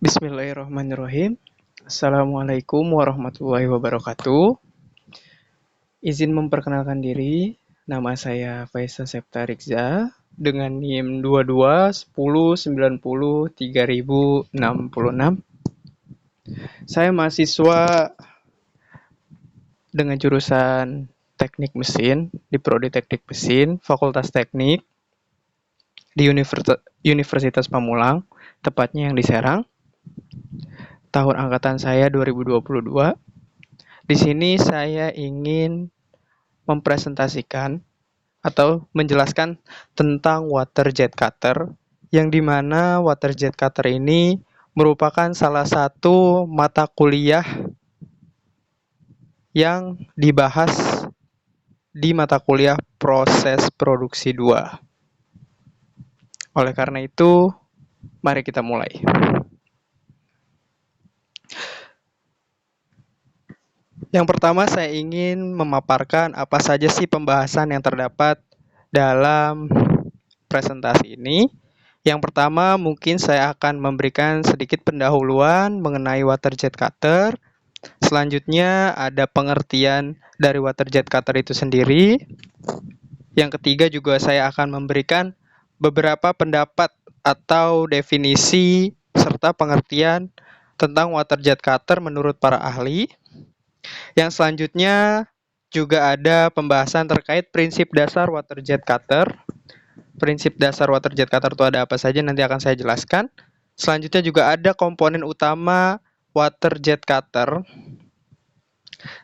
Bismillahirrahmanirrahim. Assalamualaikum warahmatullahi wabarakatuh. Izin memperkenalkan diri, nama saya Faisal Septa Rikza dengan NIM 22 10 90 3066. Saya mahasiswa dengan jurusan Teknik Mesin di Prodi Teknik Mesin, Fakultas Teknik di Universitas Pamulang, tepatnya yang di Serang. Tahun angkatan saya 2022. Di sini saya ingin mempresentasikan atau menjelaskan tentang water jet cutter, yang dimana water jet cutter ini merupakan salah satu mata kuliah yang dibahas di mata kuliah proses produksi 2. Oleh karena itu, mari kita mulai. Yang pertama, saya ingin memaparkan apa saja sih pembahasan yang terdapat dalam presentasi ini. Yang pertama, mungkin saya akan memberikan sedikit pendahuluan mengenai water jet cutter. Selanjutnya, ada pengertian dari water jet cutter itu sendiri. Yang ketiga juga saya akan memberikan beberapa pendapat atau definisi serta pengertian tentang water jet cutter menurut para ahli. Yang selanjutnya juga ada pembahasan terkait prinsip dasar water jet cutter. Prinsip dasar water jet cutter itu ada apa saja, nanti akan saya jelaskan. Selanjutnya juga ada komponen utama water jet cutter.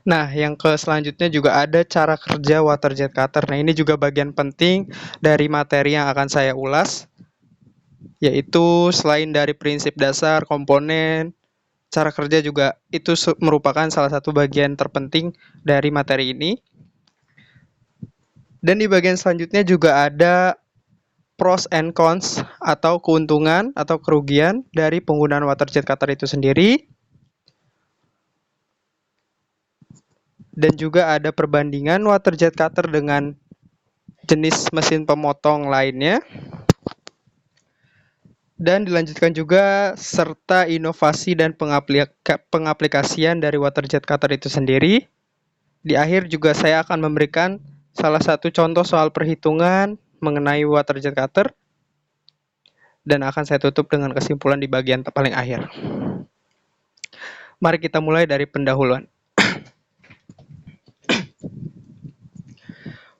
Nah, yang selanjutnya juga ada cara kerja water jet cutter. Nah, ini juga bagian penting dari materi yang akan saya ulas, yaitu selain dari prinsip dasar, komponen, cara kerja juga itu merupakan salah satu bagian terpenting dari materi ini. Dan di bagian selanjutnya juga ada pros and cons atau keuntungan atau kerugian dari penggunaan water jet cutter itu sendiri. Dan juga ada perbandingan water jet cutter dengan jenis mesin pemotong lainnya. Dan dilanjutkan juga serta inovasi dan pengaplikasian dari water jet cutter itu sendiri. Di akhir juga saya akan memberikan salah satu contoh soal perhitungan mengenai water jet cutter. Dan akan saya tutup dengan kesimpulan di bagian paling akhir. Mari kita mulai dari pendahuluan.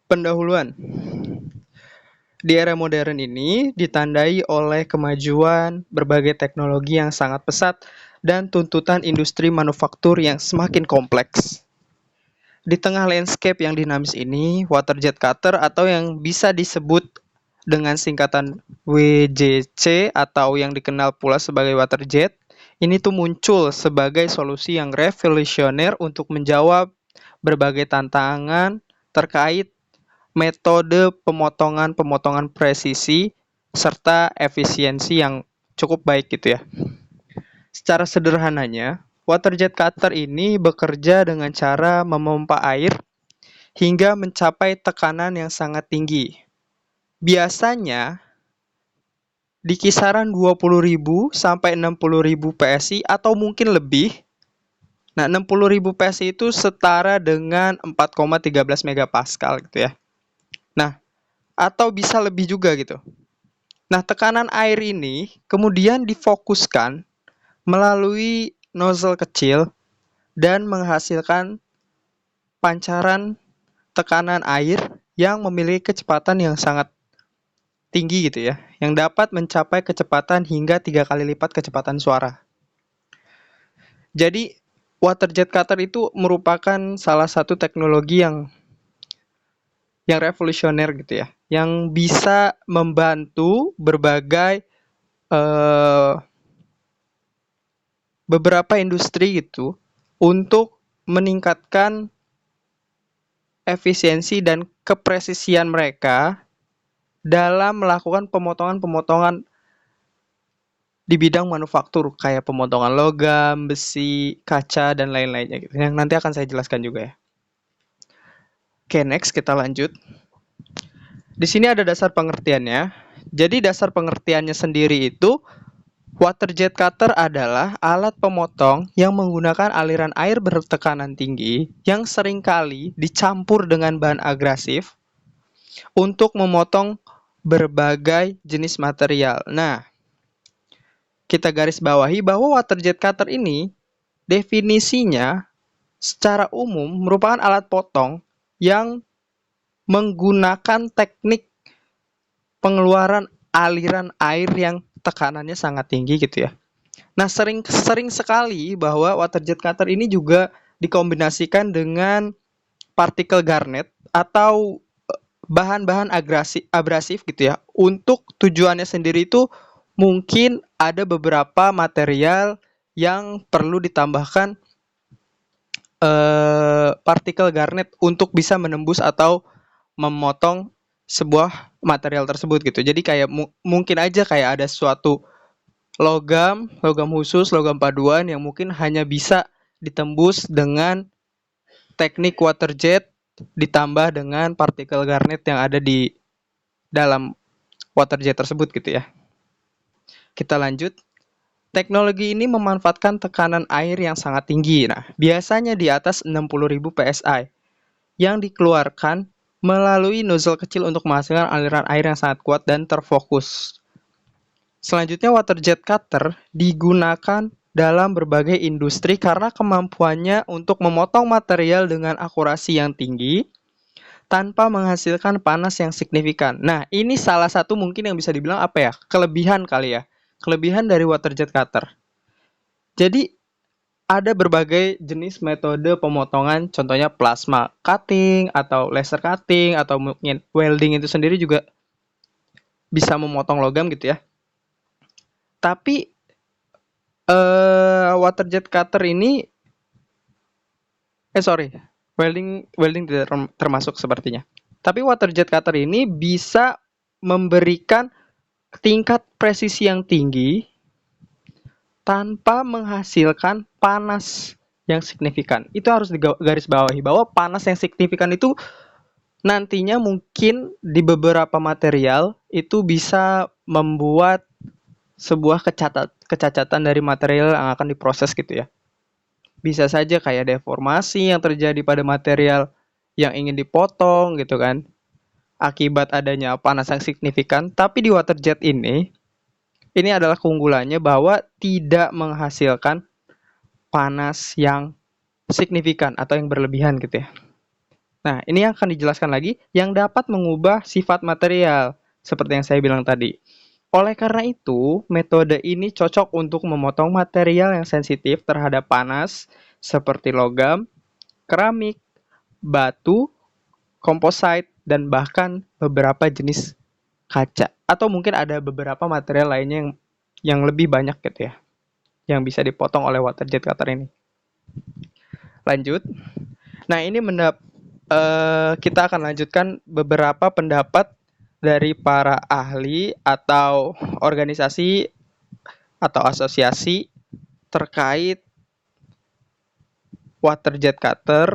Pendahuluan. Di era modern ini ditandai oleh kemajuan berbagai teknologi yang sangat pesat dan tuntutan industri manufaktur yang semakin kompleks. Di tengah landscape yang dinamis ini, water jet cutter atau yang bisa disebut dengan singkatan WJC atau yang dikenal pula sebagai water jet, ini tuh muncul sebagai solusi yang revolusioner untuk menjawab berbagai tantangan terkait metode pemotongan presisi serta efisiensi yang cukup baik gitu ya. Secara sederhananya, water jet cutter ini bekerja dengan cara memompa air hingga mencapai tekanan yang sangat tinggi. Biasanya di kisaran 20.000 sampai 60.000 PSI atau mungkin lebih. Nah, 60.000 PSI itu setara dengan 4,13 megapascal gitu ya. Nah, atau bisa lebih juga gitu. Nah, tekanan air ini kemudian difokuskan melalui nozzle kecil dan menghasilkan pancaran tekanan air yang memiliki kecepatan yang sangat tinggi gitu ya, yang dapat mencapai kecepatan hingga 3 kali lipat kecepatan suara. Jadi, water jet cutter itu merupakan salah satu teknologi yang revolusioner gitu ya, yang bisa membantu beberapa industri gitu untuk meningkatkan efisiensi dan kepresisian mereka dalam melakukan pemotongan-pemotongan di bidang manufaktur kayak pemotongan logam, besi, kaca dan lain-lainnya gitu. Yang nanti akan saya jelaskan juga ya. Oke, next kita lanjut. Di sini ada dasar pengertiannya. Jadi dasar pengertiannya sendiri itu Water jet cutter adalah alat pemotong yang menggunakan aliran air bertekanan tinggi yang seringkali dicampur dengan bahan agresif untuk memotong berbagai jenis material. Nah, kita garis bawahi bahwa water jet cutter ini definisinya secara umum merupakan alat potong yang menggunakan teknik pengeluaran aliran air yang tekanannya sangat tinggi gitu ya. Nah, sering sekali bahwa water jet cutter ini juga dikombinasikan dengan partikel garnet atau bahan-bahan abrasif gitu ya. Untuk tujuannya sendiri itu mungkin ada beberapa material yang perlu ditambahkan partikel garnet untuk bisa menembus atau memotong sebuah material tersebut gitu. Jadi kayak mungkin aja kayak ada suatu logam khusus, logam paduan yang mungkin hanya bisa ditembus dengan teknik water jet ditambah dengan partikel garnet yang ada di dalam water jet tersebut gitu ya. Kita lanjut. Teknologi ini memanfaatkan tekanan air yang sangat tinggi. Nah, biasanya di atas 60.000 psi yang dikeluarkan melalui nozzle kecil untuk menghasilkan aliran air yang sangat kuat dan terfokus. Selanjutnya, water jet cutter digunakan dalam berbagai industri karena kemampuannya untuk memotong material dengan akurasi yang tinggi tanpa menghasilkan panas yang signifikan. Nah, ini salah satu mungkin yang bisa dibilang apa ya? Kelebihan kali ya. Kelebihan dari water jet cutter. Jadi, ada berbagai jenis metode pemotongan, contohnya plasma cutting atau laser cutting atau mungkin welding itu sendiri juga bisa memotong logam gitu ya. Tapi water jet cutter ini welding tidak termasuk sepertinya. Tapi water jet cutter ini bisa memberikan tingkat presisi yang tinggi tanpa menghasilkan panas yang signifikan. Itu harus digarisbawahi bahwa panas yang signifikan itu nantinya mungkin di beberapa material itu bisa membuat sebuah kecacatan dari material yang akan diproses gitu ya. Bisa saja kayak deformasi yang terjadi pada material yang ingin dipotong gitu kan. Akibat adanya panas yang signifikan, tapi di water jet ini adalah keunggulannya bahwa tidak menghasilkan panas yang signifikan atau yang berlebihan gitu ya. Nah, ini yang akan dijelaskan lagi yang dapat mengubah sifat material seperti yang saya bilang tadi. Oleh karena itu, metode ini cocok untuk memotong material yang sensitif terhadap panas seperti logam, keramik, batu, komposit, dan bahkan beberapa jenis kaca. Atau mungkin ada beberapa material lainnya yang lebih banyak gitu ya, yang bisa dipotong oleh water jet cutter ini. Lanjut. Nah, ini kita akan lanjutkan beberapa pendapat dari para ahli atau organisasi atau asosiasi terkait water jet cutter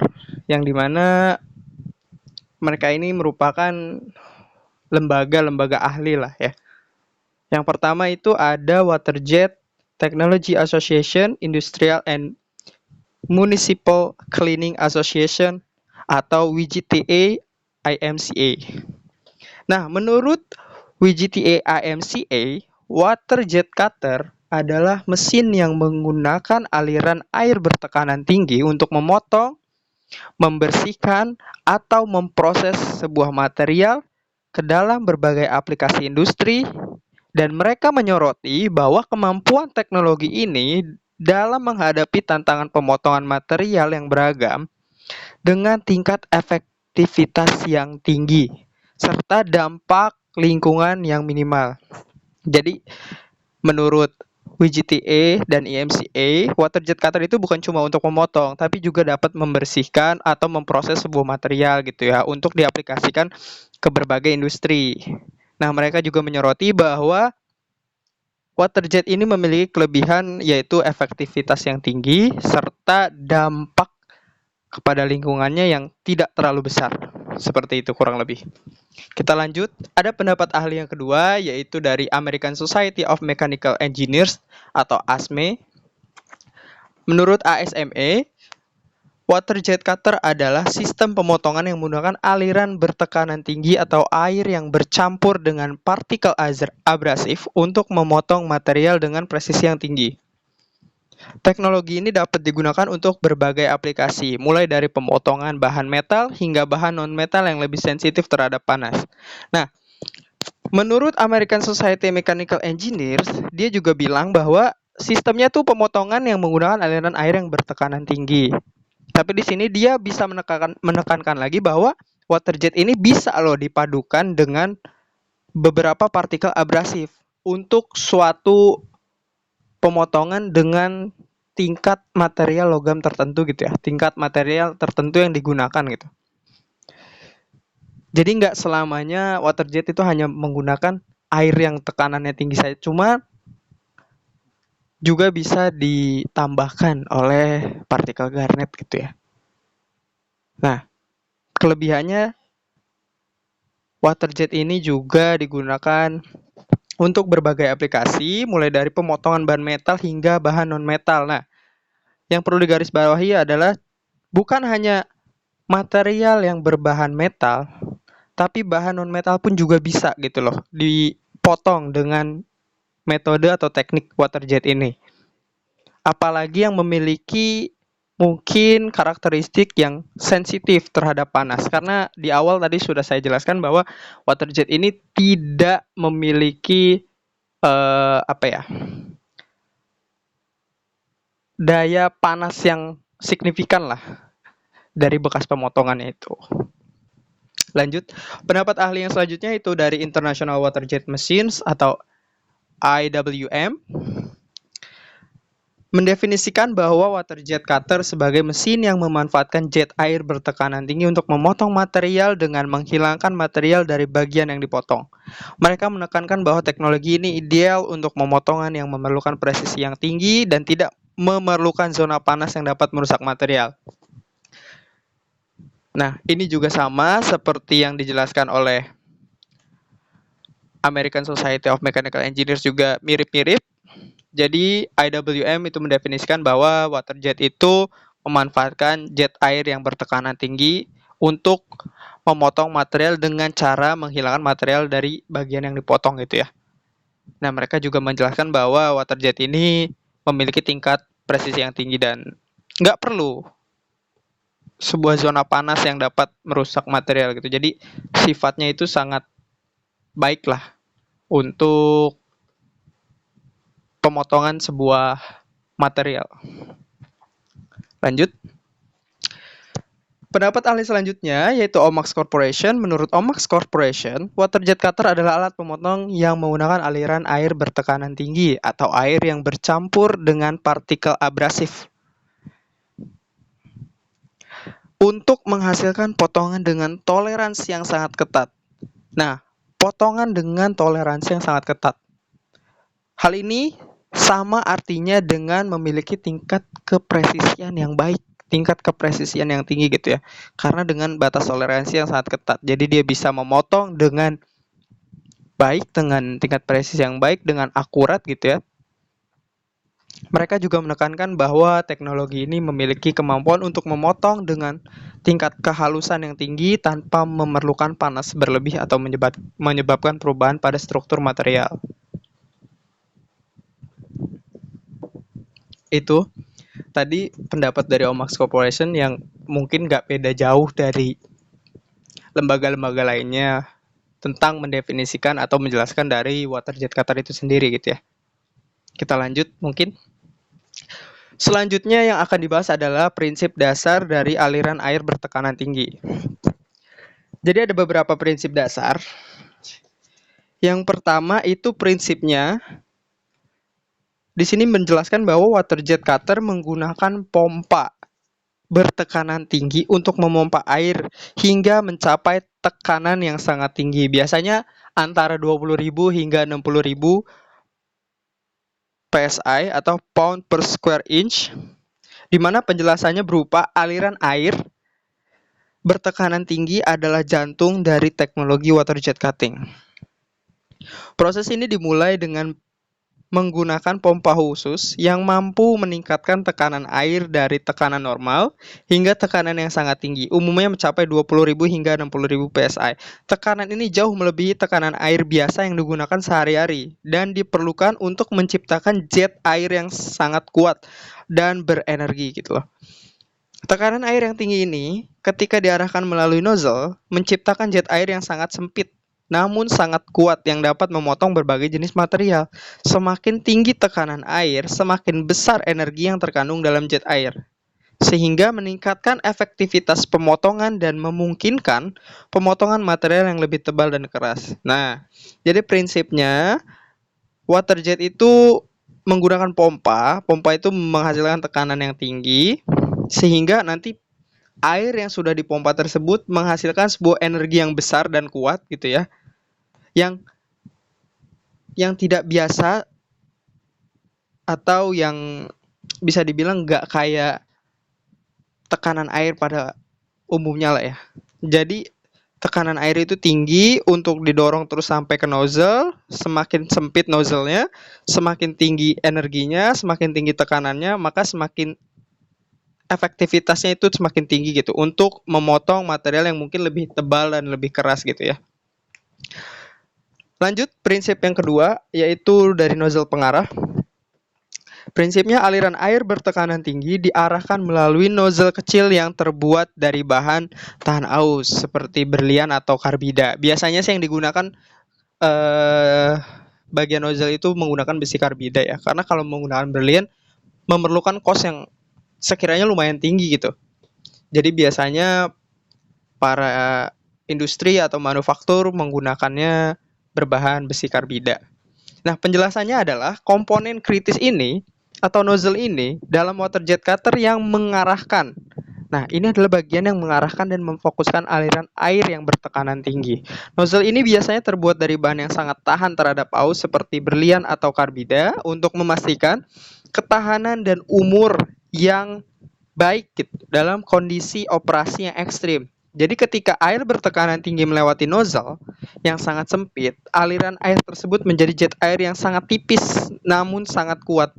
yang dimana mereka ini merupakan lembaga-lembaga ahli lah ya. Yang pertama itu ada Waterjet Technology Association, Industrial and Municipal Cleaning Association atau WGTA IMCA. Nah, menurut WGTA IMCA, water jet cutter adalah mesin yang menggunakan aliran air bertekanan tinggi untuk memotong, membersihkan, atau memproses sebuah material ke dalam berbagai aplikasi industri, dan mereka menyoroti bahwa kemampuan teknologi ini dalam menghadapi tantangan pemotongan material yang beragam dengan tingkat efektivitas yang tinggi serta dampak lingkungan yang minimal. Jadi, menurut WGTA dan IMCA, water jet cutter itu bukan cuma untuk memotong, tapi juga dapat membersihkan atau memproses sebuah material gitu ya, untuk diaplikasikan ke berbagai industri. Nah, mereka juga menyoroti bahwa water jet ini memiliki kelebihan yaitu efektivitas yang tinggi serta dampak kepada lingkungannya yang tidak terlalu besar. Seperti itu kurang lebih. Kita lanjut, ada pendapat ahli yang kedua yaitu dari American Society of Mechanical Engineers atau ASME. Menurut ASME, water jet cutter adalah sistem pemotongan yang menggunakan aliran bertekanan tinggi atau air yang bercampur dengan partikel abrasif untuk memotong material dengan presisi yang tinggi. Teknologi ini dapat digunakan untuk berbagai aplikasi, mulai dari pemotongan bahan metal hingga bahan non-metal yang lebih sensitif terhadap panas. Nah, menurut American Society of Mechanical Engineers, dia juga bilang bahwa sistemnya tuh pemotongan yang menggunakan aliran air yang bertekanan tinggi. Tapi di sini dia bisa menekankan lagi bahwa water jet ini bisa loh dipadukan dengan beberapa partikel abrasif untuk suatu pemotongan dengan tingkat material logam tertentu gitu ya, tingkat material tertentu yang digunakan gitu. Jadi nggak selamanya water jet itu hanya menggunakan air yang tekanannya tinggi saja, cuma juga bisa ditambahkan oleh partikel garnet gitu ya. Nah, kelebihannya water jet ini juga digunakan untuk berbagai aplikasi, mulai dari pemotongan bahan metal hingga bahan non-metal. Nah, yang perlu digarisbawahi adalah bukan hanya material yang berbahan metal, tapi bahan non-metal pun juga bisa gitu loh, dipotong dengan metode atau teknik water jet ini. Apalagi yang memiliki mungkin karakteristik yang sensitif terhadap panas. Karena di awal tadi sudah saya jelaskan bahwa water jet ini tidak memiliki daya panas yang signifikan lah dari bekas pemotongannya itu. Lanjut, pendapat ahli yang selanjutnya itu dari International Water Jet Machines atau IWM mendefinisikan bahwa water jet cutter sebagai mesin yang memanfaatkan jet air bertekanan tinggi untuk memotong material dengan menghilangkan material dari bagian yang dipotong. Mereka menekankan bahwa teknologi ini ideal untuk pemotongan yang memerlukan presisi yang tinggi dan tidak memerlukan zona panas yang dapat merusak material. Nah, ini juga sama seperti yang dijelaskan oleh American Society of Mechanical Engineers, juga mirip-mirip. Jadi IWM itu mendefinisikan bahwa water jet itu memanfaatkan jet air yang bertekanan tinggi untuk memotong material dengan cara menghilangkan material dari bagian yang dipotong gitu ya. Nah, mereka juga menjelaskan bahwa water jet ini memiliki tingkat presisi yang tinggi dan nggak perlu sebuah zona panas yang dapat merusak material gitu. Jadi sifatnya itu sangat baik lah untuk pemotongan sebuah material. Lanjut. Pendapat ahli selanjutnya yaitu Omax Corporation. Menurut Omax Corporation, water jet cutter adalah alat pemotong yang menggunakan aliran air bertekanan tinggi atau air yang bercampur dengan partikel abrasif untuk menghasilkan potongan dengan toleransi yang sangat ketat. Nah, potongan dengan toleransi yang sangat ketat. Hal ini sama artinya dengan memiliki tingkat kepresisian yang baik, tingkat kepresisian yang tinggi gitu ya. Karena dengan batas toleransi yang sangat ketat. Jadi dia bisa memotong dengan baik, dengan tingkat presisi yang baik, dengan akurat gitu ya. Mereka juga menekankan bahwa teknologi ini memiliki kemampuan untuk memotong dengan tingkat kehalusan yang tinggi tanpa memerlukan panas berlebih atau menyebabkan perubahan pada struktur material. Itu tadi pendapat dari Omax Corporation yang mungkin nggak beda jauh dari lembaga-lembaga lainnya tentang mendefinisikan atau menjelaskan dari water jet cutter itu sendiri gitu ya. Kita lanjut mungkin. Selanjutnya yang akan dibahas adalah prinsip dasar dari aliran air bertekanan tinggi. Jadi ada beberapa prinsip dasar. Yang pertama itu prinsipnya di sini menjelaskan bahwa water jet cutter menggunakan pompa bertekanan tinggi untuk memompa air hingga mencapai tekanan yang sangat tinggi. Biasanya antara 20.000 hingga 60.000 PSI atau pound per square inch di mana penjelasannya berupa aliran air bertekanan tinggi adalah jantung dari teknologi water jet cutting. Proses ini dimulai dengan menggunakan pompa khusus yang mampu meningkatkan tekanan air dari tekanan normal hingga tekanan yang sangat tinggi, umumnya mencapai 20.000 hingga 60.000 psi. Tekanan ini jauh melebihi tekanan air biasa yang digunakan sehari-hari dan diperlukan untuk menciptakan jet air yang sangat kuat dan berenergi gitu loh. Tekanan air yang tinggi ini ketika diarahkan melalui nozzle menciptakan jet air yang sangat sempit namun sangat kuat yang dapat memotong berbagai jenis material. Semakin tinggi tekanan air, semakin besar energi yang terkandung dalam jet air, sehingga meningkatkan efektivitas pemotongan dan memungkinkan pemotongan material yang lebih tebal dan keras. Nah, jadi prinsipnya water jet itu menggunakan pompa. Pompa itu menghasilkan tekanan yang tinggi, sehingga nanti air yang sudah dipompa tersebut menghasilkan sebuah energi yang besar dan kuat gitu ya, yang tidak biasa atau yang bisa dibilang nggak kayak tekanan air pada umumnya lah ya. Jadi tekanan air itu tinggi untuk didorong terus sampai ke nozzle. Semakin sempit nozzle-nya, semakin tinggi energinya, semakin tinggi tekanannya, maka semakin efektivitasnya itu semakin tinggi gitu untuk memotong material yang mungkin lebih tebal dan lebih keras gitu ya. Lanjut, prinsip yang kedua yaitu dari nozzle pengarah. Prinsipnya aliran air bertekanan tinggi diarahkan melalui nozzle kecil yang terbuat dari bahan tahan aus seperti berlian atau karbida. Biasanya sih yang digunakan bagian nozzle itu menggunakan besi karbida ya. Karena kalau menggunakan berlian memerlukan kos yang sekiranya lumayan tinggi gitu. Jadi biasanya para industri atau manufaktur menggunakannya berbahan besi karbida. Nah, penjelasannya adalah komponen kritis ini atau nozzle ini dalam water jet cutter yang mengarahkan. Nah, ini adalah bagian yang mengarahkan dan memfokuskan aliran air yang bertekanan tinggi. Nozzle ini biasanya terbuat dari bahan yang sangat tahan terhadap aus seperti berlian atau karbida untuk memastikan ketahanan dan umur yang baik gitu, dalam kondisi operasi yang ekstrim. Jadi ketika air bertekanan tinggi melewati nozzle yang sangat sempit, aliran air tersebut menjadi jet air yang sangat tipis namun sangat kuat.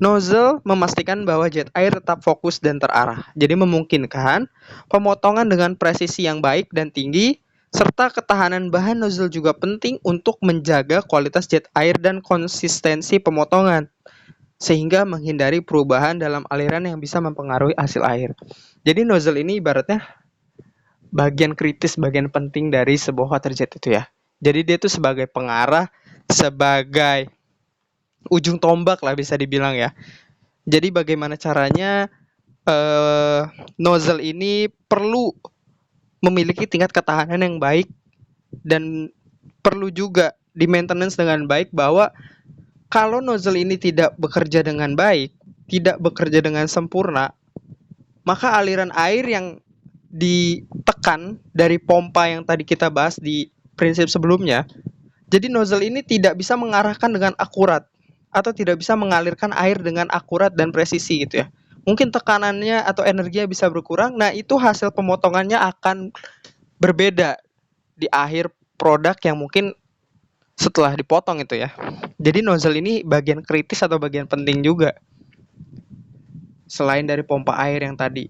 Nozzle memastikan bahwa jet air tetap fokus dan terarah. Jadi memungkinkan pemotongan dengan presisi yang baik dan tinggi, serta ketahanan bahan nozzle juga penting untuk menjaga kualitas jet air dan konsistensi pemotongan, sehingga menghindari perubahan dalam aliran yang bisa mempengaruhi hasil air. Jadi nozzle ini ibaratnya bagian kritis, bagian penting dari sebuah water jet itu ya. Jadi dia itu sebagai pengarah, sebagai ujung tombak lah bisa dibilang ya. Jadi bagaimana caranya nozzle ini perlu memiliki tingkat ketahanan yang baik dan perlu juga di maintenance dengan baik, bahwa kalau nozzle ini tidak bekerja dengan baik, tidak bekerja dengan sempurna, maka aliran air yang ditekan dari pompa yang tadi kita bahas di prinsip sebelumnya, jadi nozzle ini tidak bisa mengarahkan dengan akurat atau tidak bisa mengalirkan air dengan akurat dan presisi gitu ya. Mungkin tekanannya atau energinya bisa berkurang. Nah, itu hasil pemotongannya akan berbeda di akhir produk yang mungkin setelah dipotong itu ya. Jadi nozzle ini bagian kritis atau bagian penting juga, selain dari pompa air yang tadi.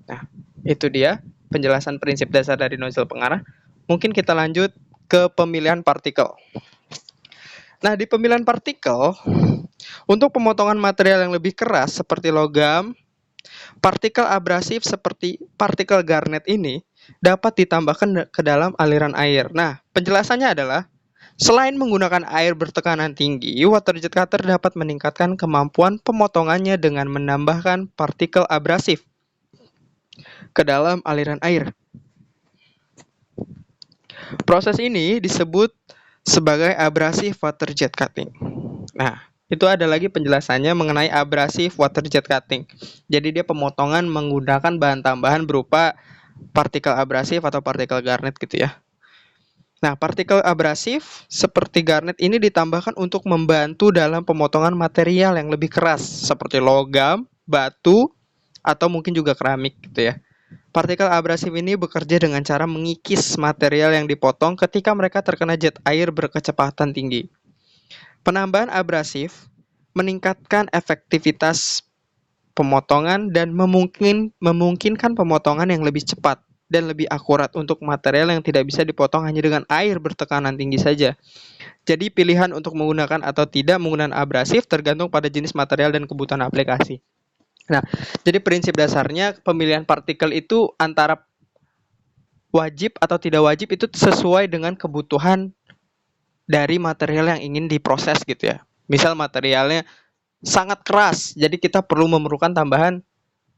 Nah, itu dia penjelasan prinsip dasar dari nozzle pengarah. Mungkin kita lanjut ke pemilihan partikel. Nah, di pemilihan partikel, untuk pemotongan material yang lebih keras seperti logam, partikel abrasif seperti partikel garnet ini dapat ditambahkan ke dalam aliran air. Nah, penjelasannya adalah selain menggunakan air bertekanan tinggi, water jet cutter dapat meningkatkan kemampuan pemotongannya dengan menambahkan partikel abrasif ke dalam aliran air. Proses ini disebut sebagai abrasive water jet cutting. Nah, itu ada lagi penjelasannya mengenai abrasive water jet cutting. Jadi dia pemotongan menggunakan bahan tambahan berupa partikel abrasif atau partikel garnet gitu ya. Nah, partikel abrasif seperti garnet ini ditambahkan untuk membantu dalam pemotongan material yang lebih keras seperti logam, batu, atau mungkin juga keramik gitu ya. Partikel abrasif ini bekerja dengan cara mengikis material yang dipotong ketika mereka terkena jet air berkecepatan tinggi. Penambahan abrasif meningkatkan efektivitas pemotongan dan memungkinkan pemotongan yang lebih cepat dan lebih akurat untuk material yang tidak bisa dipotong hanya dengan air bertekanan tinggi saja. Jadi pilihan untuk menggunakan atau tidak menggunakan abrasif tergantung pada jenis material dan kebutuhan aplikasi. Nah, jadi prinsip dasarnya pemilihan partikel itu antara wajib atau tidak wajib itu sesuai dengan kebutuhan dari material yang ingin diproses gitu ya. Misal materialnya sangat keras, jadi kita perlu memerlukan tambahan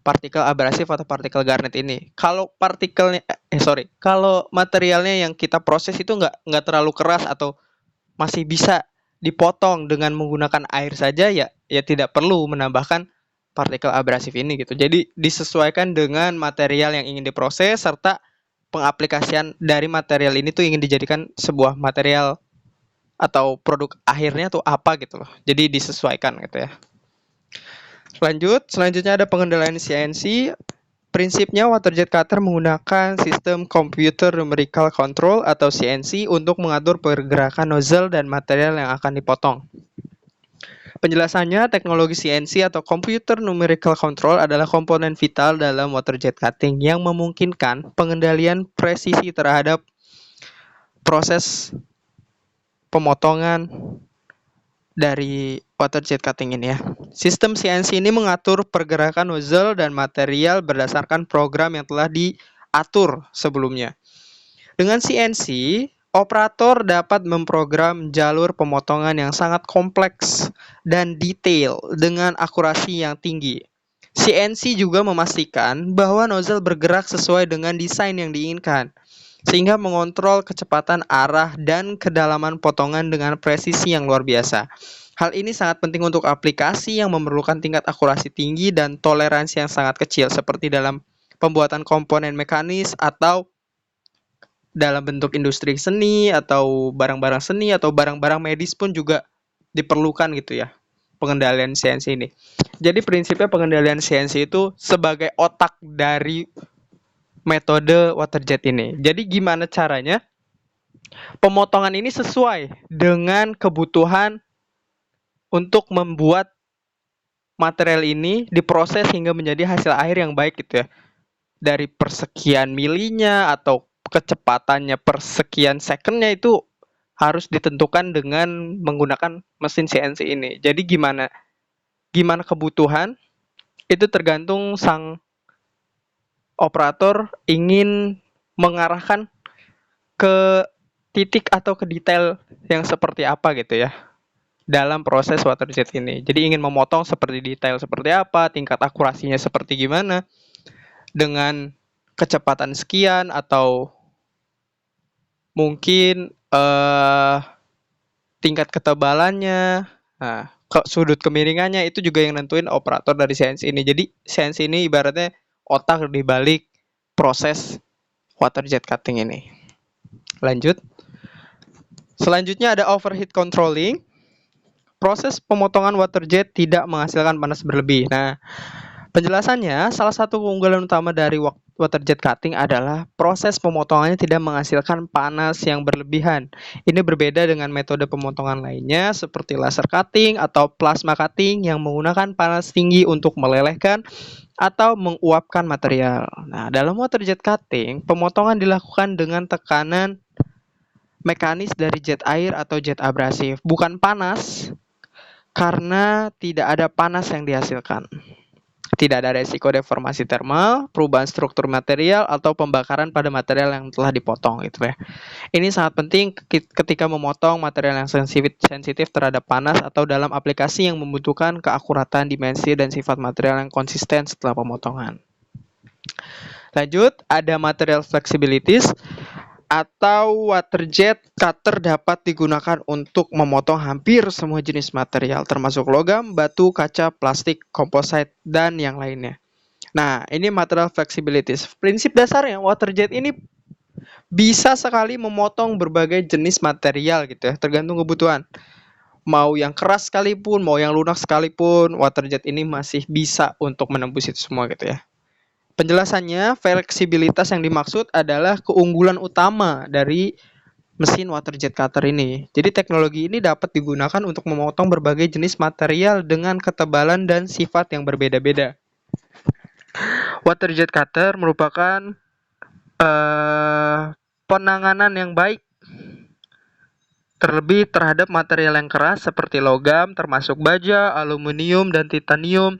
partikel abrasif atau partikel garnet ini. Kalau kalau materialnya yang kita proses itu nggak terlalu keras atau masih bisa dipotong dengan menggunakan air saja, ya tidak perlu menambahkan partikel abrasif ini gitu. Jadi disesuaikan dengan material yang ingin diproses serta pengaplikasian dari material ini tuh ingin dijadikan sebuah material atau produk akhirnya tuh apa gitu loh. Jadi disesuaikan gitu ya. Selanjutnya ada pengendalian CNC. Prinsipnya water jet cutter menggunakan sistem Computer Numerical Control atau CNC untuk mengatur pergerakan nozzle dan material yang akan dipotong. Penjelasannya, teknologi CNC atau Computer Numerical Control adalah komponen vital dalam water jet cutting yang memungkinkan pengendalian presisi terhadap proses pemotongan dari water jet cutting ini ya. Sistem CNC ini mengatur pergerakan nozzle dan material berdasarkan program yang telah diatur sebelumnya. Dengan CNC, operator dapat memprogram jalur pemotongan yang sangat kompleks dan detail dengan akurasi yang tinggi. CNC juga memastikan bahwa nozzle bergerak sesuai dengan desain yang diinginkan, sehingga mengontrol kecepatan arah dan kedalaman potongan dengan presisi yang luar biasa. Hal ini sangat penting untuk aplikasi yang memerlukan tingkat akurasi tinggi dan toleransi yang sangat kecil, seperti dalam pembuatan komponen mekanis atau dalam bentuk industri seni atau barang-barang seni atau barang-barang medis pun juga diperlukan gitu ya, pengendalian CNC ini. Jadi prinsipnya pengendalian CNC itu sebagai otak dari metode water jet ini. Jadi gimana caranya pemotongan ini sesuai dengan kebutuhan untuk membuat material ini diproses hingga menjadi hasil akhir yang baik gitu ya. Dari persekian milinya atau kecepatannya persekian secondnya itu harus ditentukan dengan menggunakan mesin CNC ini. Jadi gimana kebutuhan itu tergantung sang operator ingin mengarahkan ke titik atau ke detail yang seperti apa gitu ya dalam proses water jet ini. Jadi ingin memotong seperti detail seperti apa, tingkat akurasinya seperti gimana, dengan kecepatan sekian atau mungkin tingkat ketebalannya, nah, sudut kemiringannya itu juga yang nentuin operator dari CNC ini. Jadi CNC ini ibaratnya otak di balik proses water jet cutting ini. Lanjut. Selanjutnya ada overheat controlling. Proses pemotongan water jet tidak menghasilkan panas berlebih. Nah, penjelasannya, salah satu keunggulan utama dari water jet cutting adalah proses pemotongannya tidak menghasilkan panas yang berlebihan. Ini berbeda dengan metode pemotongan lainnya seperti laser cutting atau plasma cutting yang menggunakan panas tinggi untuk melelehkan atau menguapkan material. Nah, dalam water jet cutting, pemotongan dilakukan dengan tekanan mekanis dari jet air atau jet abrasif, bukan panas, karena tidak ada panas yang dihasilkan. Tidak ada resiko deformasi termal, perubahan struktur material, atau pembakaran pada material yang telah dipotong gitu ya. Ini sangat penting ketika memotong material yang sensitif terhadap panas atau dalam aplikasi yang membutuhkan keakuratan dimensi dan sifat material yang konsisten setelah pemotongan. Lanjut, ada material flexibilities atau water jet cutter dapat digunakan untuk memotong hampir semua jenis material termasuk logam, batu, kaca, plastik, komposit, dan yang lainnya. Nah, ini material flexibilities. Prinsip dasarnya water jet ini bisa sekali memotong berbagai jenis material gitu ya, tergantung kebutuhan. Mau yang keras sekalipun, mau yang lunak sekalipun, water jet ini masih bisa untuk menembus itu semua gitu ya. Penjelasannya, fleksibilitas yang dimaksud adalah keunggulan utama dari mesin water jet cutter ini. Jadi teknologi ini dapat digunakan untuk memotong berbagai jenis material dengan ketebalan dan sifat yang berbeda-beda. Water jet cutter merupakan penanganan yang baik terlebih terhadap material yang keras seperti logam termasuk baja, aluminium, dan titanium,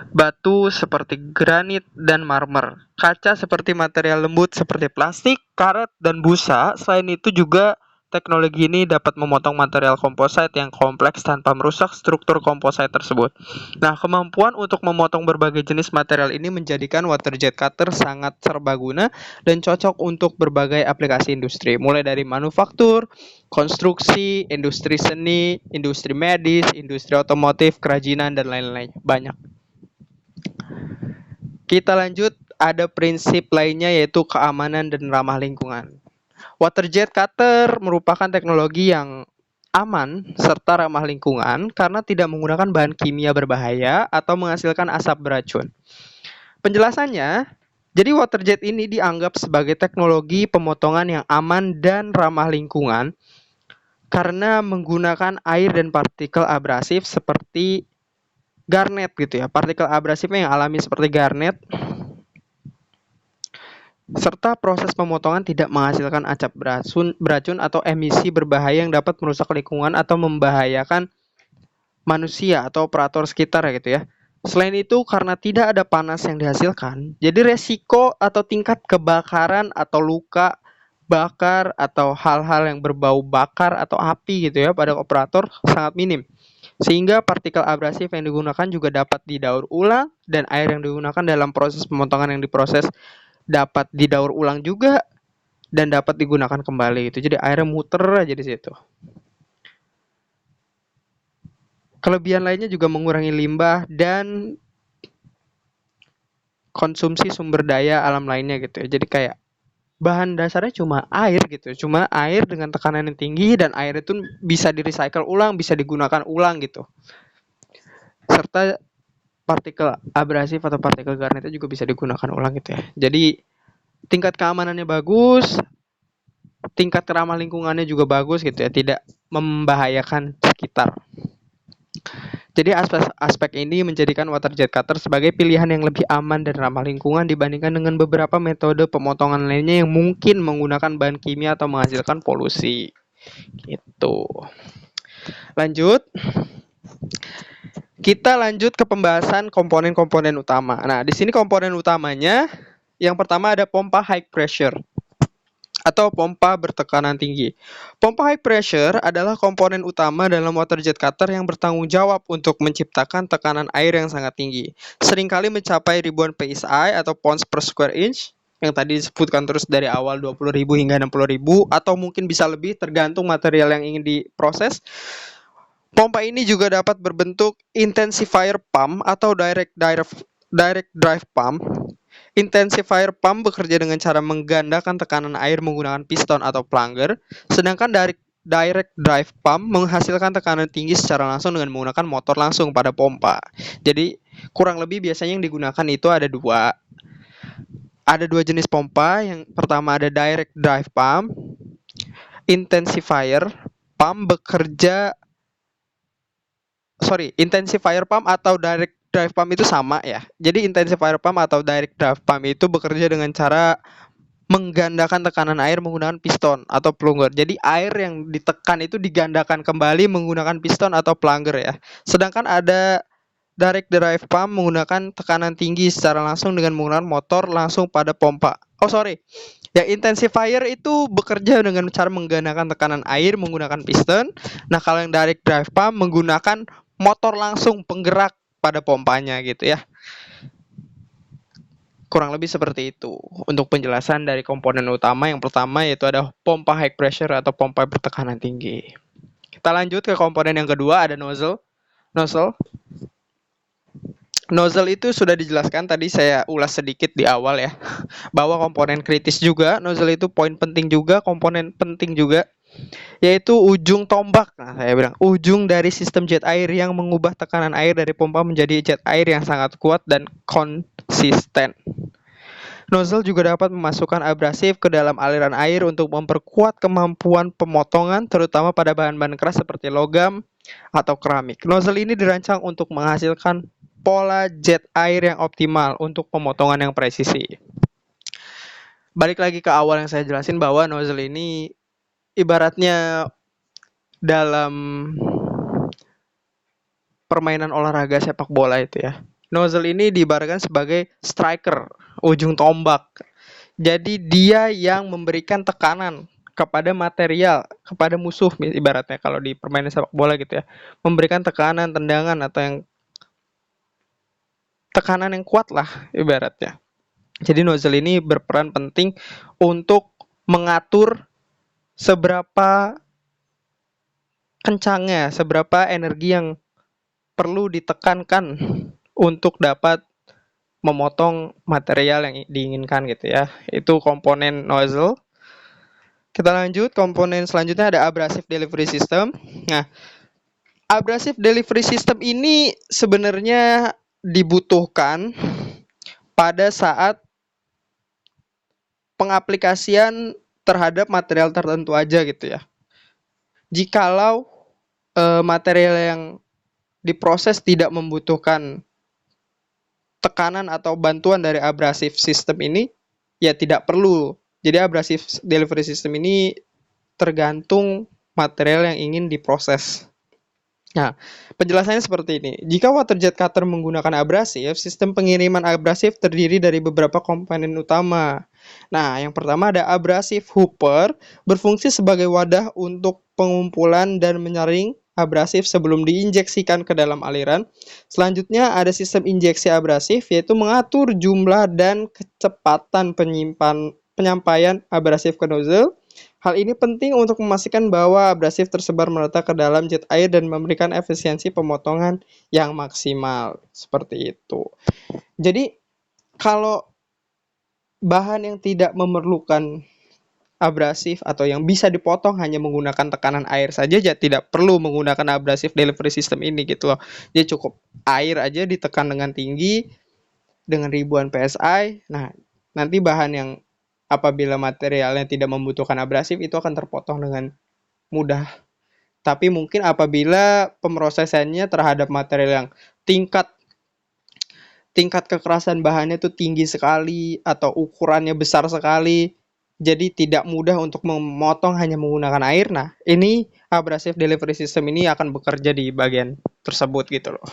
batu seperti granit dan marmer, kaca seperti material lembut seperti plastik, karet, dan busa. Selain itu juga teknologi ini dapat memotong material komposit yang kompleks tanpa merusak struktur komposit tersebut. Nah, kemampuan untuk memotong berbagai jenis material ini menjadikan water jet cutter sangat serbaguna dan cocok untuk berbagai aplikasi industri, mulai dari manufaktur, konstruksi, industri seni, industri medis, industri otomotif, kerajinan, dan lain-lain. Banyak. Kita lanjut, ada prinsip lainnya yaitu keamanan dan ramah lingkungan. Water jet cutter merupakan teknologi yang aman serta ramah lingkungan karena tidak menggunakan bahan kimia berbahaya atau menghasilkan asap beracun. Penjelasannya, jadi water jet ini dianggap sebagai teknologi pemotongan yang aman dan ramah lingkungan karena menggunakan air dan partikel abrasif seperti garnet gitu ya. Partikel abrasifnya yang alami seperti garnet serta proses pemotongan tidak menghasilkan asap beracun atau emisi berbahaya yang dapat merusak lingkungan atau membahayakan manusia atau operator sekitar ya gitu ya. Selain itu karena tidak ada panas yang dihasilkan, jadi resiko atau tingkat kebakaran atau luka bakar atau hal-hal yang berbau bakar atau api gitu ya pada operator sangat minim. Sehingga partikel abrasif yang digunakan juga dapat didaur ulang dan air yang digunakan dalam proses pemotongan yang diproses dapat didaur ulang juga dan dapat digunakan kembali gitu. Jadi airnya muter aja di situ. Kelebihan lainnya juga mengurangi limbah dan konsumsi sumber daya alam lainnya gitu ya. Jadi kayak bahan dasarnya cuma air gitu. Cuma air dengan tekanan yang tinggi dan air itu bisa di-recycle ulang, bisa digunakan ulang gitu. Serta partikel abrasif atau partikel garnetnya juga bisa digunakan ulang gitu ya. Jadi tingkat keamanannya bagus, tingkat ramah lingkungannya juga bagus gitu ya, tidak membahayakan sekitar. Jadi aspek ini menjadikan water jet cutter sebagai pilihan yang lebih aman dan ramah lingkungan dibandingkan dengan beberapa metode pemotongan lainnya yang mungkin menggunakan bahan kimia atau menghasilkan polusi. Gitu. Lanjut. Kita lanjut ke pembahasan komponen-komponen utama. Nah, di sini komponen utamanya yang pertama ada pompa high pressure atau pompa bertekanan tinggi. Pompa high pressure adalah komponen utama dalam water jet cutter yang bertanggung jawab untuk menciptakan tekanan air yang sangat tinggi. Seringkali mencapai ribuan PSI atau pounds per square inch, yang tadi disebutkan terus dari awal 20.000 hingga 60.000 atau mungkin bisa lebih tergantung material yang ingin diproses. Pompa ini juga dapat berbentuk intensifier pump atau direct drive pump. Intensifier pump bekerja dengan cara menggandakan tekanan air menggunakan piston atau plunger, sedangkan direct drive pump menghasilkan tekanan tinggi secara langsung dengan menggunakan motor langsung pada pompa. Jadi kurang lebih biasanya yang digunakan itu ada dua. Ada dua jenis pompa. Yang pertama ada direct drive pump. Intensifier pump atau direct drive pump itu sama ya. Jadi intensifier pump atau direct drive pump itu bekerja dengan cara menggandakan tekanan air menggunakan piston atau plunger. Jadi air yang ditekan itu digandakan kembali menggunakan piston atau plunger ya. Sedangkan ada direct drive pump menggunakan tekanan tinggi secara langsung dengan menggunakan motor langsung pada pompa. Yang intensifier itu bekerja dengan cara menggandakan tekanan air menggunakan piston. Nah, kalau yang direct drive pump menggunakan motor langsung penggerak pada pompanya gitu ya. Kurang lebih seperti itu untuk penjelasan dari komponen utama. Yang pertama yaitu ada pompa high pressure atau pompa bertekanan tinggi. Kita lanjut ke komponen yang kedua, ada nozzle. Nozzle itu sudah dijelaskan tadi, saya ulas sedikit di awal ya, bahwa komponen kritis juga. Nozzle itu poin penting juga, komponen penting juga. yaitu ujung tombak. Nah, saya bilang ujung dari sistem jet air yang mengubah tekanan air dari pompa menjadi jet air yang sangat kuat dan konsisten. Nozzle juga dapat memasukkan abrasif ke dalam aliran air untuk memperkuat kemampuan pemotongan, terutama pada bahan-bahan keras seperti logam atau keramik. Nozzle ini dirancang untuk menghasilkan pola jet air yang optimal untuk pemotongan yang presisi. Balik lagi ke awal yang saya jelasin bahwa nozzle ini ibaratnya dalam permainan olahraga sepak bola itu ya. Nozzle ini diibaratkan sebagai striker, ujung tombak. Jadi dia yang memberikan tekanan kepada material, kepada musuh ibaratnya kalau di permainan sepak bola gitu ya. Memberikan tekanan, tendangan atau yang tekanan yang kuat lah ibaratnya. Jadi nozzle ini berperan penting untuk mengatur seberapa kencangnya, seberapa energi yang perlu ditekankan untuk dapat memotong material yang diinginkan gitu ya. Itu komponen nozzle. Kita lanjut, komponen selanjutnya ada abrasive delivery system. Nah, abrasive delivery system ini sebenarnya dibutuhkan pada saat pengaplikasian terhadap material tertentu aja gitu ya. Jikalau material yang diproses tidak membutuhkan tekanan atau bantuan dari abrasive system ini, ya tidak perlu. Jadi abrasive delivery system ini tergantung material yang ingin diproses. Nah, penjelasannya seperti ini. Jika water jet cutter menggunakan abrasif, sistem pengiriman abrasif terdiri dari beberapa komponen utama. Nah, yang pertama ada abrasif hooper, berfungsi sebagai wadah untuk pengumpulan dan menyaring abrasif sebelum diinjeksikan ke dalam aliran. Selanjutnya ada sistem injeksi abrasif, yaitu mengatur jumlah dan kecepatan penyampaian abrasif ke nozzle. Hal ini penting untuk memastikan bahwa abrasif tersebar merata ke dalam jet air dan memberikan efisiensi pemotongan yang maksimal. Seperti itu. Jadi, kalau bahan yang tidak memerlukan abrasif atau yang bisa dipotong hanya menggunakan tekanan air saja, ya tidak perlu menggunakan abrasif delivery system ini gitu loh. Dia cukup air aja ditekan dengan tinggi dengan ribuan PSI. Nah, nanti bahan yang apabila materialnya tidak membutuhkan abrasif itu akan terpotong dengan mudah. Tapi mungkin apabila pemrosesannya terhadap material yang tingkat kekerasan bahannya itu tinggi sekali atau ukurannya besar sekali, jadi tidak mudah untuk memotong hanya menggunakan air. Nah, ini abrasive delivery system ini akan bekerja di bagian tersebut gitu loh.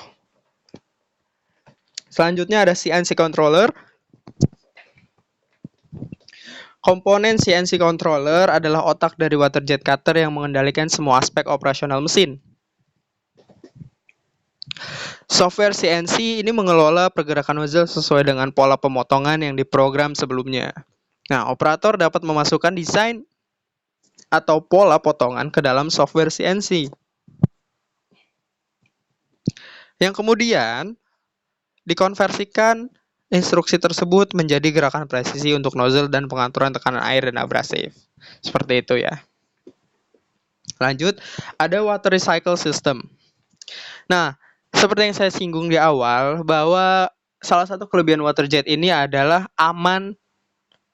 Selanjutnya ada CNC controller. Komponen CNC controller adalah otak dari water jet cutter yang mengendalikan semua aspek operasional mesin. Software CNC ini mengelola pergerakan nozzle sesuai dengan pola pemotongan yang diprogram sebelumnya. Nah, operator dapat memasukkan desain atau pola potongan ke dalam software CNC. Yang kemudian dikonversikan instruksi tersebut menjadi gerakan presisi untuk nozzle dan pengaturan tekanan air dan abrasif. Seperti itu ya. Lanjut, ada water recycle system. Nah, seperti yang saya singgung di awal, bahwa salah satu kelebihan water jet ini adalah aman,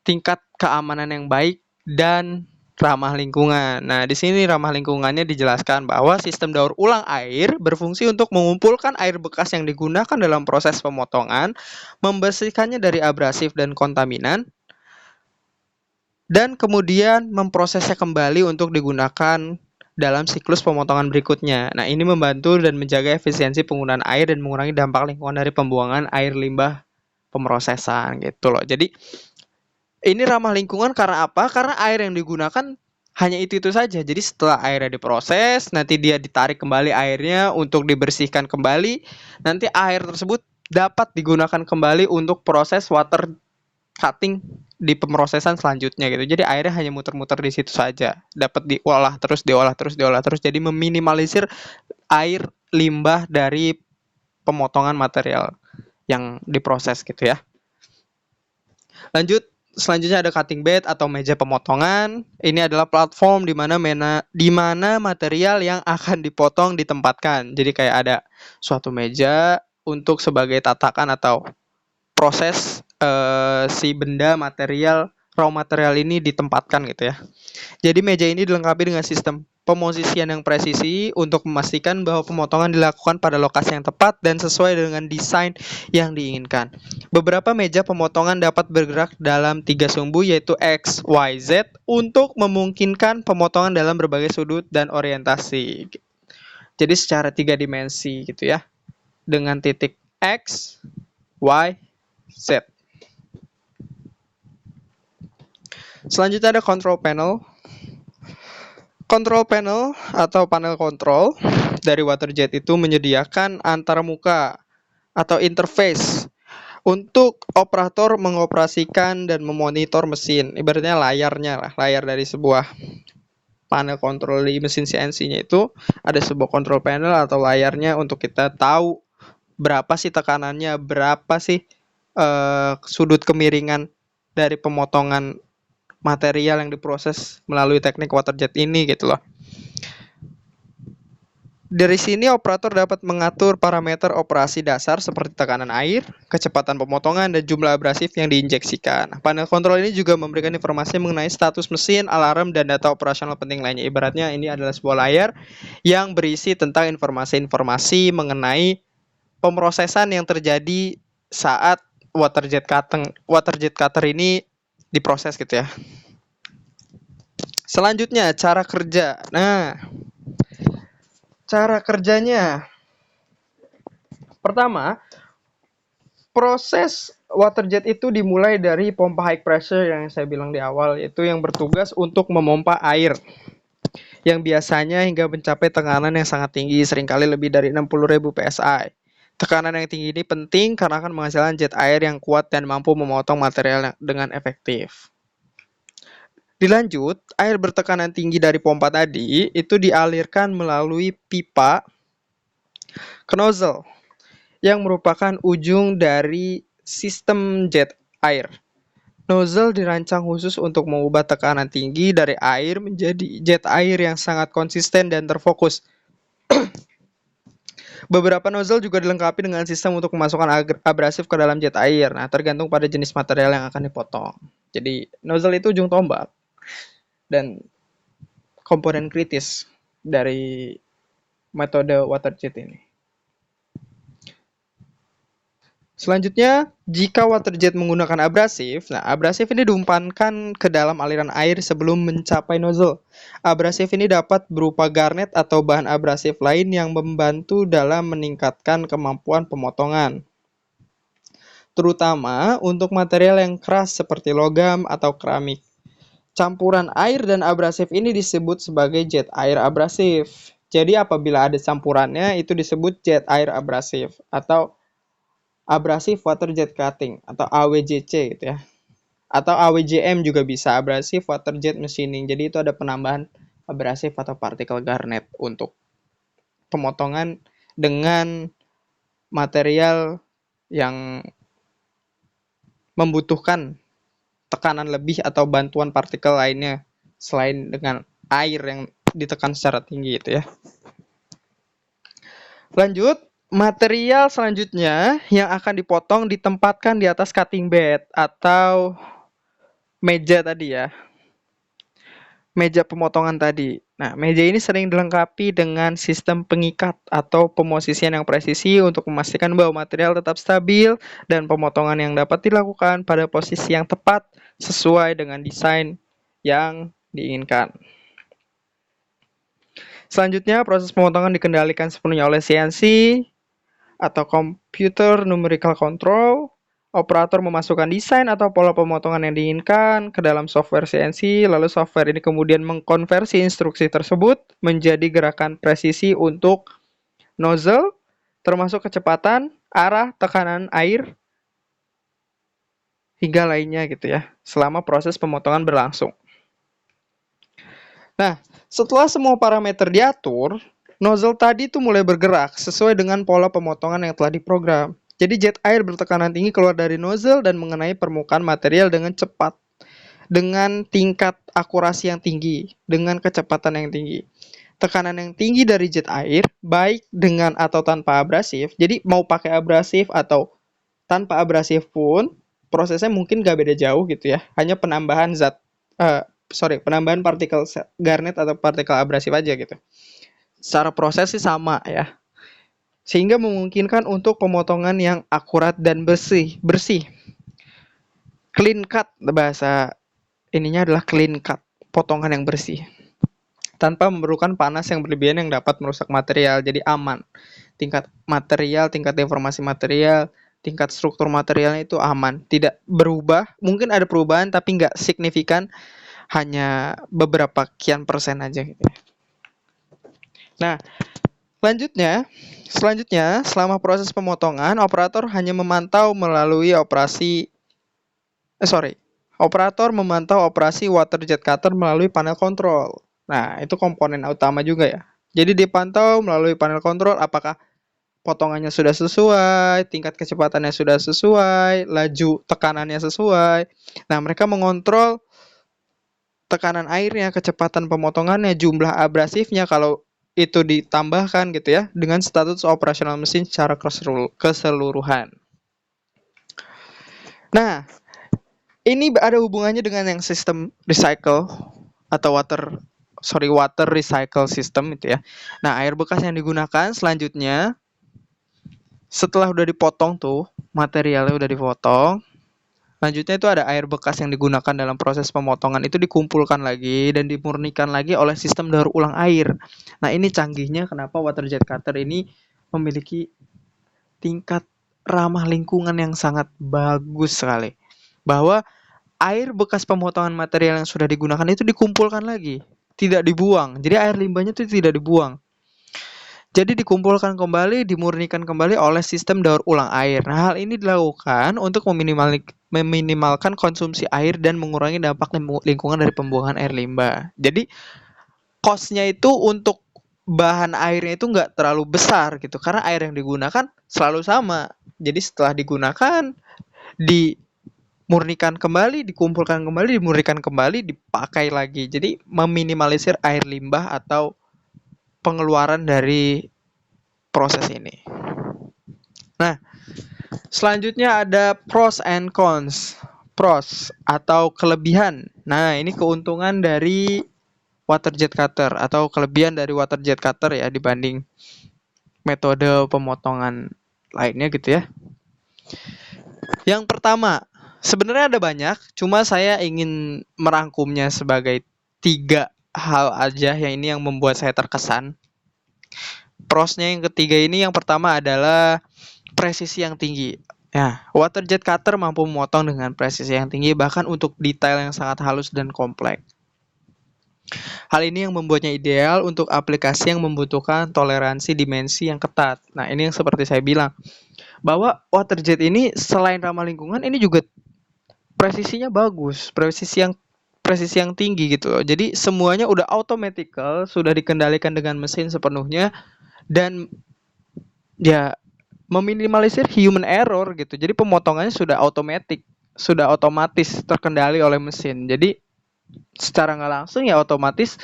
tingkat keamanan yang baik, dan ramah lingkungan. Nah, di sini ramah lingkungannya dijelaskan bahwa sistem daur ulang air berfungsi untuk mengumpulkan air bekas yang digunakan dalam proses pemotongan, membersihkannya dari abrasif dan kontaminan, dan kemudian memprosesnya kembali untuk digunakan dalam siklus pemotongan berikutnya. Nah, ini membantu dan menjaga efisiensi penggunaan air dan mengurangi dampak lingkungan dari pembuangan air limbah pemrosesan gitu loh. Jadi ini ramah lingkungan karena apa? Karena air yang digunakan hanya itu saja. Jadi setelah airnya diproses, nanti dia ditarik kembali airnya untuk dibersihkan kembali. Nanti air tersebut dapat digunakan kembali untuk proses water cutting di pemrosesan selanjutnya gitu. Jadi airnya hanya muter-muter di situ saja. Dapat diolah terus, diolah terus, diolah terus. Jadi meminimalisir air limbah dari pemotongan material yang diproses gitu ya. Lanjut, Selanjutnya ada cutting bed atau meja pemotongan. Ini adalah platform di mana material yang akan dipotong ditempatkan. Jadi kayak ada suatu meja untuk sebagai tatakan atau proses si benda raw material ini ditempatkan gitu ya. Jadi meja ini dilengkapi dengan sistem pemosisian yang presisi untuk memastikan bahwa pemotongan dilakukan pada lokasi yang tepat dan sesuai dengan desain yang diinginkan. Beberapa meja pemotongan dapat bergerak dalam 3 sumbu yaitu X, Y, Z untuk memungkinkan pemotongan dalam berbagai sudut dan orientasi. Jadi secara 3 dimensi gitu ya. Dengan titik X, Y, Z. Selanjutnya ada control panel. Control panel atau panel kontrol dari waterjet itu menyediakan antarmuka atau interface untuk operator mengoperasikan dan memonitor mesin. Ibaratnya layarnya lah, layar dari sebuah panel kontrol di mesin CNC-nya itu ada sebuah control panel atau layarnya untuk kita tahu berapa sih tekanannya, berapa sih sudut kemiringan dari pemotongan material yang diproses melalui teknik waterjet ini gitu loh. Dari sini operator dapat mengatur parameter operasi dasar seperti tekanan air, kecepatan pemotongan, dan jumlah abrasif yang diinjeksikan. Panel kontrol ini juga memberikan informasi mengenai status mesin, alarm, dan data operasional penting lainnya. Ibaratnya ini adalah sebuah layar yang berisi tentang informasi-informasi mengenai pemrosesan yang terjadi saat waterjet cutter ini diproses gitu ya. Selanjutnya cara kerja. Nah, cara kerjanya. Pertama, proses waterjet itu dimulai dari pompa high pressure yang saya bilang di awal, yaitu yang bertugas untuk memompa air yang biasanya hingga mencapai tekanan yang sangat tinggi, seringkali lebih dari 60.000 psi. Tekanan yang tinggi ini penting karena akan menghasilkan jet air yang kuat dan mampu memotong material dengan efektif. Dilanjut, air bertekanan tinggi dari pompa tadi itu dialirkan melalui pipa ke nozzle yang merupakan ujung dari sistem jet air. Nozzle dirancang khusus untuk mengubah tekanan tinggi dari air menjadi jet air yang sangat konsisten dan terfokus. Beberapa nozzle juga dilengkapi dengan sistem untuk memasukkan abrasif ke dalam jet air. Nah, tergantung pada jenis material yang akan dipotong. Jadi, nozzle itu ujung tombak dan komponen kritis dari metode waterjet ini. Selanjutnya, jika waterjet menggunakan abrasif, abrasif ini diumpankan ke dalam aliran air sebelum mencapai nozzle. Abrasif ini dapat berupa garnet atau bahan abrasif lain yang membantu dalam meningkatkan kemampuan pemotongan. Terutama untuk material yang keras seperti logam atau keramik. Campuran air dan abrasif ini disebut sebagai jet air abrasif. Jadi apabila ada campurannya itu disebut jet air abrasif atau abrasive water jet cutting atau AWJC gitu ya. Atau AWJM juga bisa, abrasive water jet machining. Jadi itu ada penambahan abrasif atau partikel garnet untuk pemotongan dengan material yang membutuhkan tekanan lebih atau bantuan partikel lainnya selain dengan air yang ditekan secara tinggi itu ya. Lanjut, material selanjutnya yang akan dipotong ditempatkan di atas cutting bed atau meja tadi ya. Meja pemotongan tadi. Nah, meja ini sering dilengkapi dengan sistem pengikat atau pemosisian yang presisi untuk memastikan bahwa material tetap stabil dan pemotongan yang dapat dilakukan pada posisi yang tepat sesuai dengan desain yang diinginkan. Selanjutnya, proses pemotongan dikendalikan sepenuhnya oleh CNC atau Computer Numerical Control. Operator memasukkan desain atau pola pemotongan yang diinginkan ke dalam software CNC, lalu software ini kemudian mengkonversi instruksi tersebut menjadi gerakan presisi untuk nozzle, termasuk kecepatan, arah, tekanan air, hingga lainnya gitu ya, selama proses pemotongan berlangsung. Nah, setelah semua parameter diatur, nozzle tadi tuh mulai bergerak sesuai dengan pola pemotongan yang telah diprogram. Jadi jet air bertekanan tinggi keluar dari nozzle dan mengenai permukaan material dengan cepat dengan tingkat akurasi yang tinggi, dengan kecepatan yang tinggi. Tekanan yang tinggi dari jet air, baik dengan atau tanpa abrasif, jadi mau pakai abrasif atau tanpa abrasif pun, prosesnya mungkin gak beda jauh gitu ya. Hanya penambahan penambahan partikel garnet atau partikel abrasif aja gitu. Secara proses sih sama ya. Sehingga memungkinkan untuk pemotongan yang akurat dan bersih. Clean cut, bahasa ininya adalah clean cut, potongan yang bersih. Tanpa memerlukan panas yang berlebihan yang dapat merusak material, jadi aman. Tingkat material, tingkat deformasi material, tingkat struktur materialnya itu aman, tidak berubah. Mungkin ada perubahan tapi nggak signifikan, hanya beberapa kian persen aja gitu. Nah, selanjutnya selama proses pemotongan, operator hanya memantau melalui operator memantau operasi water jet cutter melalui panel kontrol. Nah, itu komponen utama juga ya. Jadi dipantau melalui panel kontrol apakah potongannya sudah sesuai, tingkat kecepatannya sudah sesuai, laju tekanannya sesuai. Nah, mereka mengontrol tekanan airnya, kecepatan pemotongannya, jumlah abrasifnya kalau itu ditambahkan gitu ya, dengan status operasional mesin secara keseluruhan. Nah, ini ada hubungannya dengan yang sistem recycle atau water recycle system itu ya. Nah, air bekas yang digunakan selanjutnya setelah udah dipotong tuh, materialnya udah dipotong, selanjutnya itu ada air bekas yang digunakan dalam proses pemotongan itu dikumpulkan lagi dan dimurnikan lagi oleh sistem daur ulang air. Nah, ini canggihnya kenapa water jet cutter ini memiliki tingkat ramah lingkungan yang sangat bagus sekali. Bahwa air bekas pemotongan material yang sudah digunakan itu dikumpulkan lagi, tidak dibuang. Jadi air limbahnya itu tidak dibuang. Jadi dikumpulkan kembali, dimurnikan kembali oleh sistem daur ulang air. Nah, hal ini dilakukan untuk meminimalkan konsumsi air dan mengurangi dampak lingkungan dari pembuangan air limbah. Jadi cost-nya itu untuk bahan airnya itu nggak terlalu besar gitu, karena air yang digunakan selalu sama. Jadi setelah digunakan, dimurnikan kembali, dikumpulkan kembali, dimurnikan kembali, dipakai lagi. Jadi meminimalisir air limbah atau pengeluaran dari proses ini. Nah, selanjutnya ada pros and cons. Pros atau kelebihan. Nah, ini keuntungan dari water jet cutter atau kelebihan dari water jet cutter ya dibanding metode pemotongan lainnya gitu ya. Yang pertama, sebenarnya ada banyak, cuma saya ingin merangkumnya sebagai 3 hal aja yang ini yang membuat saya terkesan. Prosnya yang ketiga ini, yang pertama adalah presisi yang tinggi. Ya, water jet cutter mampu memotong dengan presisi yang tinggi bahkan untuk detail yang sangat halus dan kompleks. Hal ini yang membuatnya ideal untuk aplikasi yang membutuhkan toleransi dimensi yang ketat. Nah, ini yang seperti saya bilang, bahwa water jet ini selain ramah lingkungan, ini juga presisinya bagus, presisi yang tinggi gitu loh. Jadi semuanya udah automatical, sudah dikendalikan dengan mesin sepenuhnya dan ya meminimalisir human error gitu. Jadi pemotongannya sudah otomatis terkendali oleh mesin. Jadi secara nggak langsung ya otomatis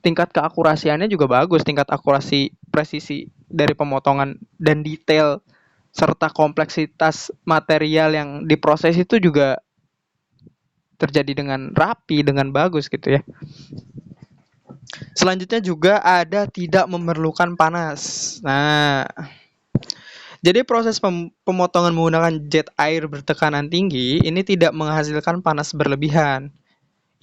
tingkat keakurasiannya juga bagus, tingkat akurasi presisi dari pemotongan dan detail serta kompleksitas material yang diproses itu juga terjadi dengan rapi, dengan bagus gitu ya. Selanjutnya juga ada tidak memerlukan panas. Nah, jadi proses pemotongan menggunakan jet air bertekanan tinggi ini tidak menghasilkan panas berlebihan.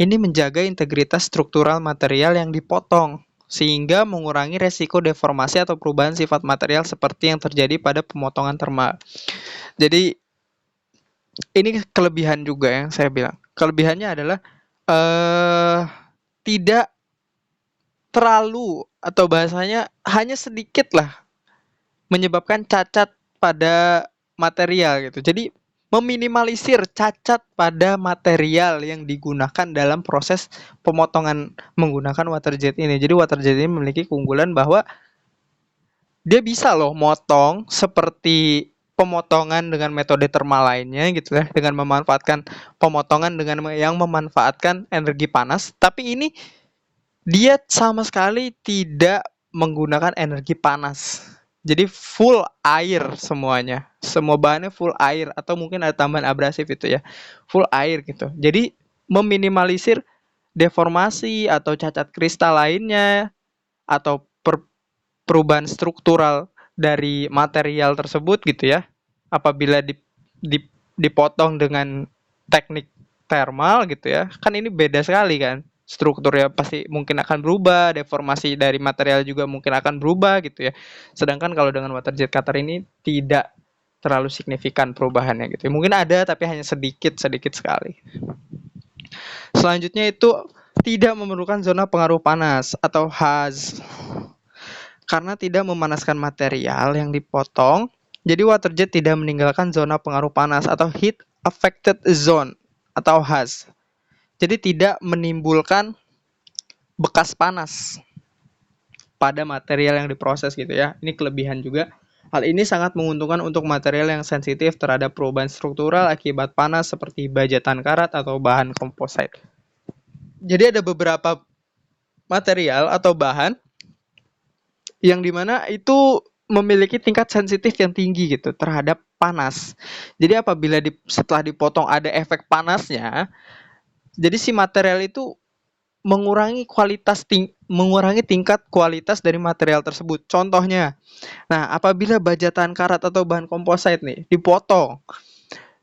Ini menjaga integritas struktural material yang dipotong, sehingga mengurangi resiko deformasi atau perubahan sifat material seperti yang terjadi pada pemotongan thermal. Jadi ini kelebihan juga yang saya bilang. Kelebihannya adalah tidak terlalu atau bahasanya hanya sedikit lah menyebabkan cacat pada material gitu. Jadi meminimalisir cacat pada material yang digunakan dalam proses pemotongan menggunakan water jet ini. Jadi water jet ini memiliki keunggulan bahwa dia bisa loh motong seperti pemotongan dengan metode thermal lainnya gitu ya, dengan memanfaatkan pemotongan dengan yang memanfaatkan energi panas, tapi ini dia sama sekali tidak menggunakan energi panas. Jadi full air semuanya. Semua bahannya full air atau mungkin ada tambahan abrasif itu ya. Full air gitu. Jadi meminimalisir deformasi atau cacat kristal lainnya atau perubahan struktural dari material tersebut gitu ya. Apabila di, dipotong dengan teknik thermal gitu ya. Kan ini beda sekali kan. Strukturnya pasti mungkin akan berubah, deformasi dari material juga mungkin akan berubah gitu ya. Sedangkan kalau dengan water jet cutter ini tidak terlalu signifikan perubahannya gitu. Mungkin ada tapi hanya sedikit sekali. Selanjutnya itu tidak memerlukan zona pengaruh panas atau HAZ karena tidak memanaskan material yang dipotong. Jadi water jet tidak meninggalkan zona pengaruh panas atau heat affected zone atau HAZ. Jadi tidak menimbulkan bekas panas pada material yang diproses gitu ya. Ini kelebihan juga. Hal ini sangat menguntungkan untuk material yang sensitif terhadap perubahan struktural akibat panas seperti baja tankarat atau bahan komposit. Jadi ada beberapa material atau bahan yang dimana itu memiliki tingkat sensitif yang tinggi gitu terhadap panas. Jadi apabila setelah dipotong ada efek panasnya, jadi si material itu mengurangi tingkat kualitas dari material tersebut. Contohnya, nah apabila baja tankarat atau bahan komposit nih dipotong,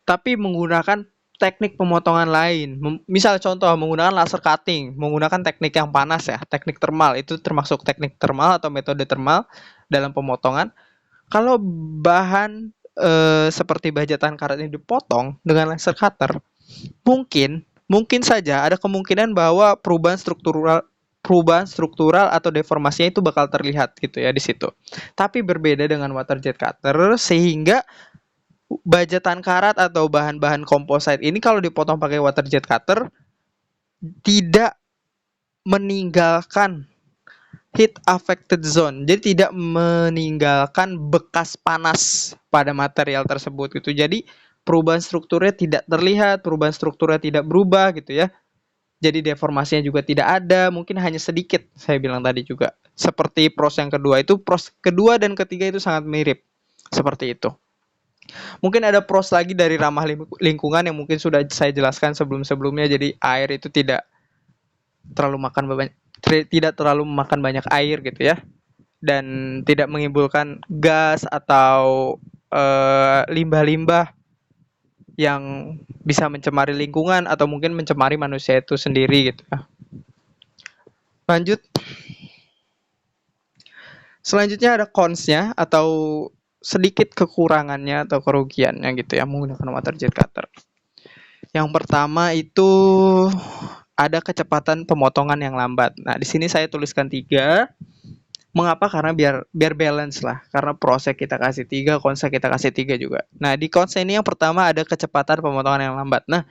tapi menggunakan teknik pemotongan lain, misal contoh menggunakan laser cutting, menggunakan teknik yang panas ya, teknik thermal itu termasuk teknik thermal atau metode thermal dalam pemotongan. Kalau bahan seperti baja tankarat ini dipotong dengan laser cutter, mungkin saja ada kemungkinan bahwa perubahan struktural atau deformasinya itu bakal terlihat gitu ya di situ. Tapi berbeda dengan water jet cutter sehingga baja tankarat atau bahan-bahan komposit ini kalau dipotong pakai water jet cutter tidak meninggalkan heat affected zone. Jadi tidak meninggalkan bekas panas pada material tersebut gitu. Jadi perubahan strukturnya tidak terlihat, perubahan strukturnya tidak berubah gitu ya. Jadi deformasinya juga tidak ada, mungkin hanya sedikit saya bilang tadi juga. Seperti pros yang kedua itu, pros kedua dan ketiga itu sangat mirip. Seperti itu. Mungkin ada pros lagi dari ramah lingkungan yang mungkin sudah saya jelaskan sebelum-sebelumnya. Jadi air itu tidak terlalu memakan banyak air gitu ya. Dan tidak menimbulkan gas atau limbah-limbah yang bisa mencemari lingkungan atau mungkin mencemari manusia itu sendiri gitu ya. Lanjut. Selanjutnya ada cons-nya atau sedikit kekurangannya atau kerugiannya gitu ya menggunakan water jet cutter. Yang pertama itu ada kecepatan pemotongan yang lambat. Nah, di sini saya tuliskan 3. Mengapa? Karena biar balance lah. Karena prosnya kita kasih 3, konsnya kita kasih 3 juga. Nah, di konsnya ini yang pertama ada kecepatan pemotongan yang lambat. Nah,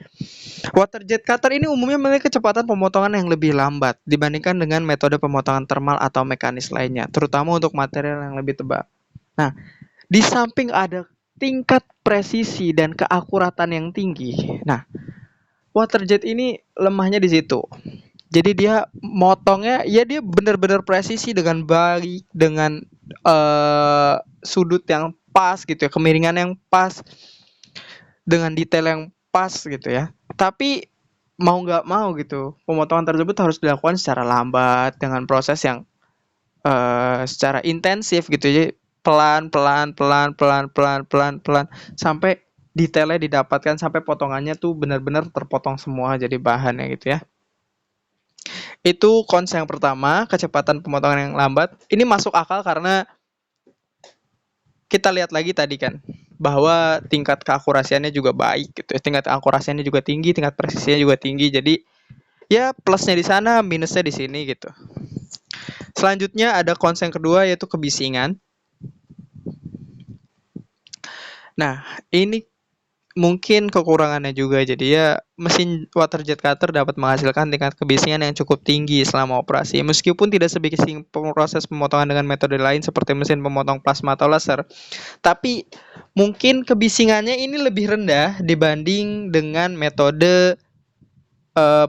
water jet cutter ini umumnya memiliki kecepatan pemotongan yang lebih lambat dibandingkan dengan metode pemotongan thermal atau mekanis lainnya, terutama untuk material yang lebih tebal. Nah, di samping ada tingkat presisi dan keakuratan yang tinggi. Nah, water jet ini lemahnya di situ. Jadi dia motongnya ya dia benar-benar presisi dengan baik, dengan sudut yang pas gitu ya, kemiringan yang pas, dengan detail yang pas gitu ya. Tapi mau nggak mau gitu, pemotongan tersebut harus dilakukan secara lambat dengan proses yang secara intensif gitu. Jadi pelan sampai detailnya didapatkan, sampai potongannya tuh benar-benar terpotong semua jadi bahannya gitu ya. Itu cons yang pertama, kecepatan pemotongan yang lambat. Ini masuk akal karena kita lihat lagi tadi kan bahwa tingkat keakurasiannya juga baik gitu ya. Tingkat keakurasiannya juga tinggi, tingkat presisinya juga tinggi. Jadi ya plusnya di sana, minusnya di sini gitu. Selanjutnya ada cons yang kedua yaitu kebisingan. Nah, ini mungkin kekurangannya juga. Jadi ya mesin water jet cutter dapat menghasilkan tingkat kebisingan yang cukup tinggi selama operasi. Meskipun tidak sebising proses pemotongan dengan metode lain seperti mesin pemotong plasma atau laser, tapi mungkin kebisingannya ini lebih rendah dibanding dengan metode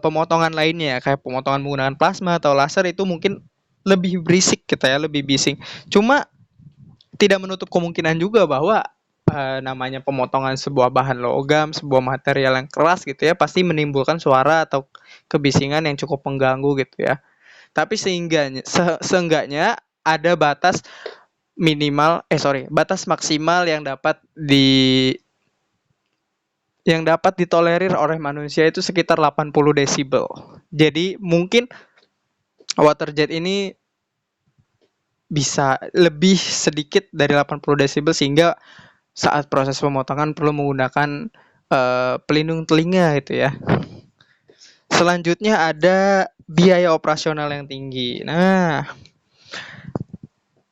pemotongan lainnya kayak pemotongan menggunakan plasma atau laser. Itu mungkin lebih berisik gitu ya, lebih bising. Cuma tidak menutup kemungkinan juga bahwa namanya pemotongan sebuah bahan logam, sebuah material yang keras gitu ya, pasti menimbulkan suara atau kebisingan yang cukup mengganggu gitu ya. Tapi seenggaknya ada batas batas maksimal yang dapat ditolerir oleh manusia itu sekitar 80 desibel. Jadi mungkin water jet ini bisa lebih sedikit dari 80 desibel sehingga saat proses pemotongan perlu menggunakan pelindung telinga gitu ya. Selanjutnya ada biaya operasional yang tinggi. Nah,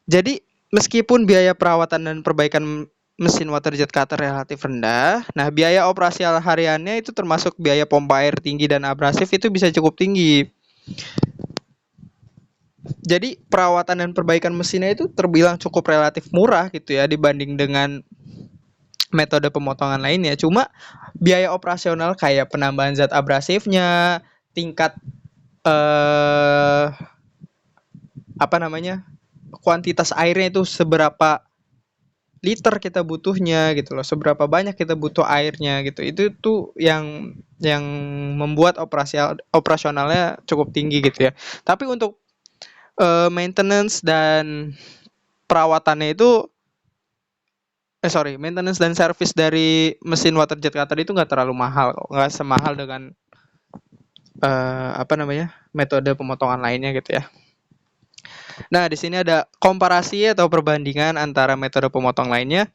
jadi meskipun biaya perawatan dan perbaikan mesin water jet cutter relatif rendah, nah biaya operasi hariannya itu termasuk biaya pompa air tinggi dan abrasif itu bisa cukup tinggi. Jadi perawatan dan perbaikan mesinnya itu terbilang cukup relatif murah gitu ya dibanding dengan metode pemotongan lainnya. Cuma biaya operasional kayak penambahan zat abrasifnya, tingkat kuantitas airnya itu seberapa liter kita butuhnya gitu loh, seberapa banyak kita butuh airnya gitu. Itu tuh yang membuat operasionalnya cukup tinggi gitu ya. Tapi untuk maintenance dan perawatannya itu maintenance dan service dari mesin water jet cutter itu nggak terlalu mahal kok, nggak semahal dengan metode pemotongan lainnya gitu ya. Nah, di sini ada komparasi atau perbandingan antara metode pemotong lainnya.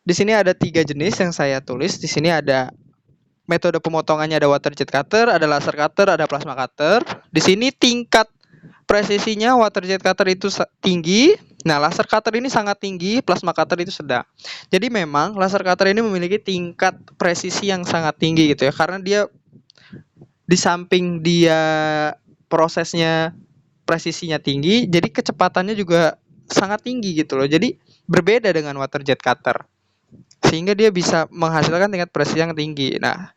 Di sini ada 3 jenis yang saya tulis. Di sini ada metode pemotongannya, ada water jet cutter, ada laser cutter, ada plasma cutter. Di sini tingkat presisinya water jet cutter itu tinggi. Nah, laser cutter ini sangat tinggi, plasma cutter itu sedang. Jadi memang laser cutter ini memiliki tingkat presisi yang sangat tinggi gitu ya, karena dia di samping dia prosesnya presisinya tinggi, jadi kecepatannya juga sangat tinggi gitu loh. Jadi berbeda dengan water jet cutter, sehingga dia bisa menghasilkan tingkat presisi yang tinggi. Nah,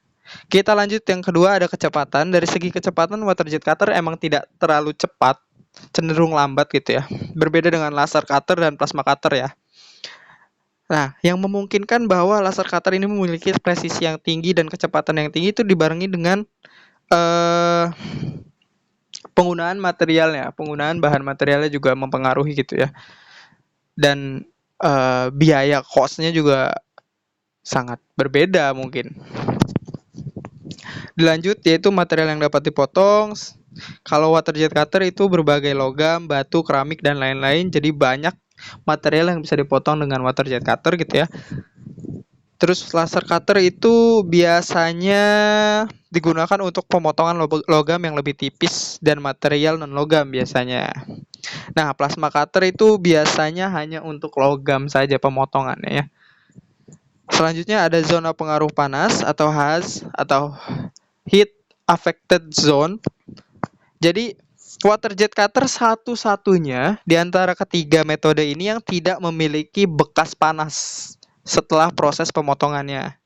kita lanjut yang kedua, ada kecepatan. Dari segi kecepatan water jet cutter emang tidak terlalu cepat, cenderung lambat gitu ya. Berbeda dengan laser cutter dan plasma cutter ya. Nah, yang memungkinkan bahwa laser cutter ini memiliki presisi yang tinggi dan kecepatan yang tinggi itu dibarengi dengan penggunaan bahan materialnya juga mempengaruhi gitu ya. Dan biaya cost-nya juga sangat berbeda mungkin. Dilanjut yaitu material yang dapat dipotong. Kalau water jet cutter itu berbagai logam, batu, keramik dan lain-lain. Jadi banyak material yang bisa dipotong dengan water jet cutter gitu ya. Terus laser cutter itu biasanya digunakan untuk pemotongan logam yang lebih tipis dan material non logam biasanya. Nah, plasma cutter itu biasanya hanya untuk logam saja pemotongannya ya. Selanjutnya ada zona pengaruh panas atau HAZ atau heat affected zone. Jadi water jet cutter satu-satunya di antara ketiga metode ini yang tidak memiliki bekas panas setelah proses pemotongannya.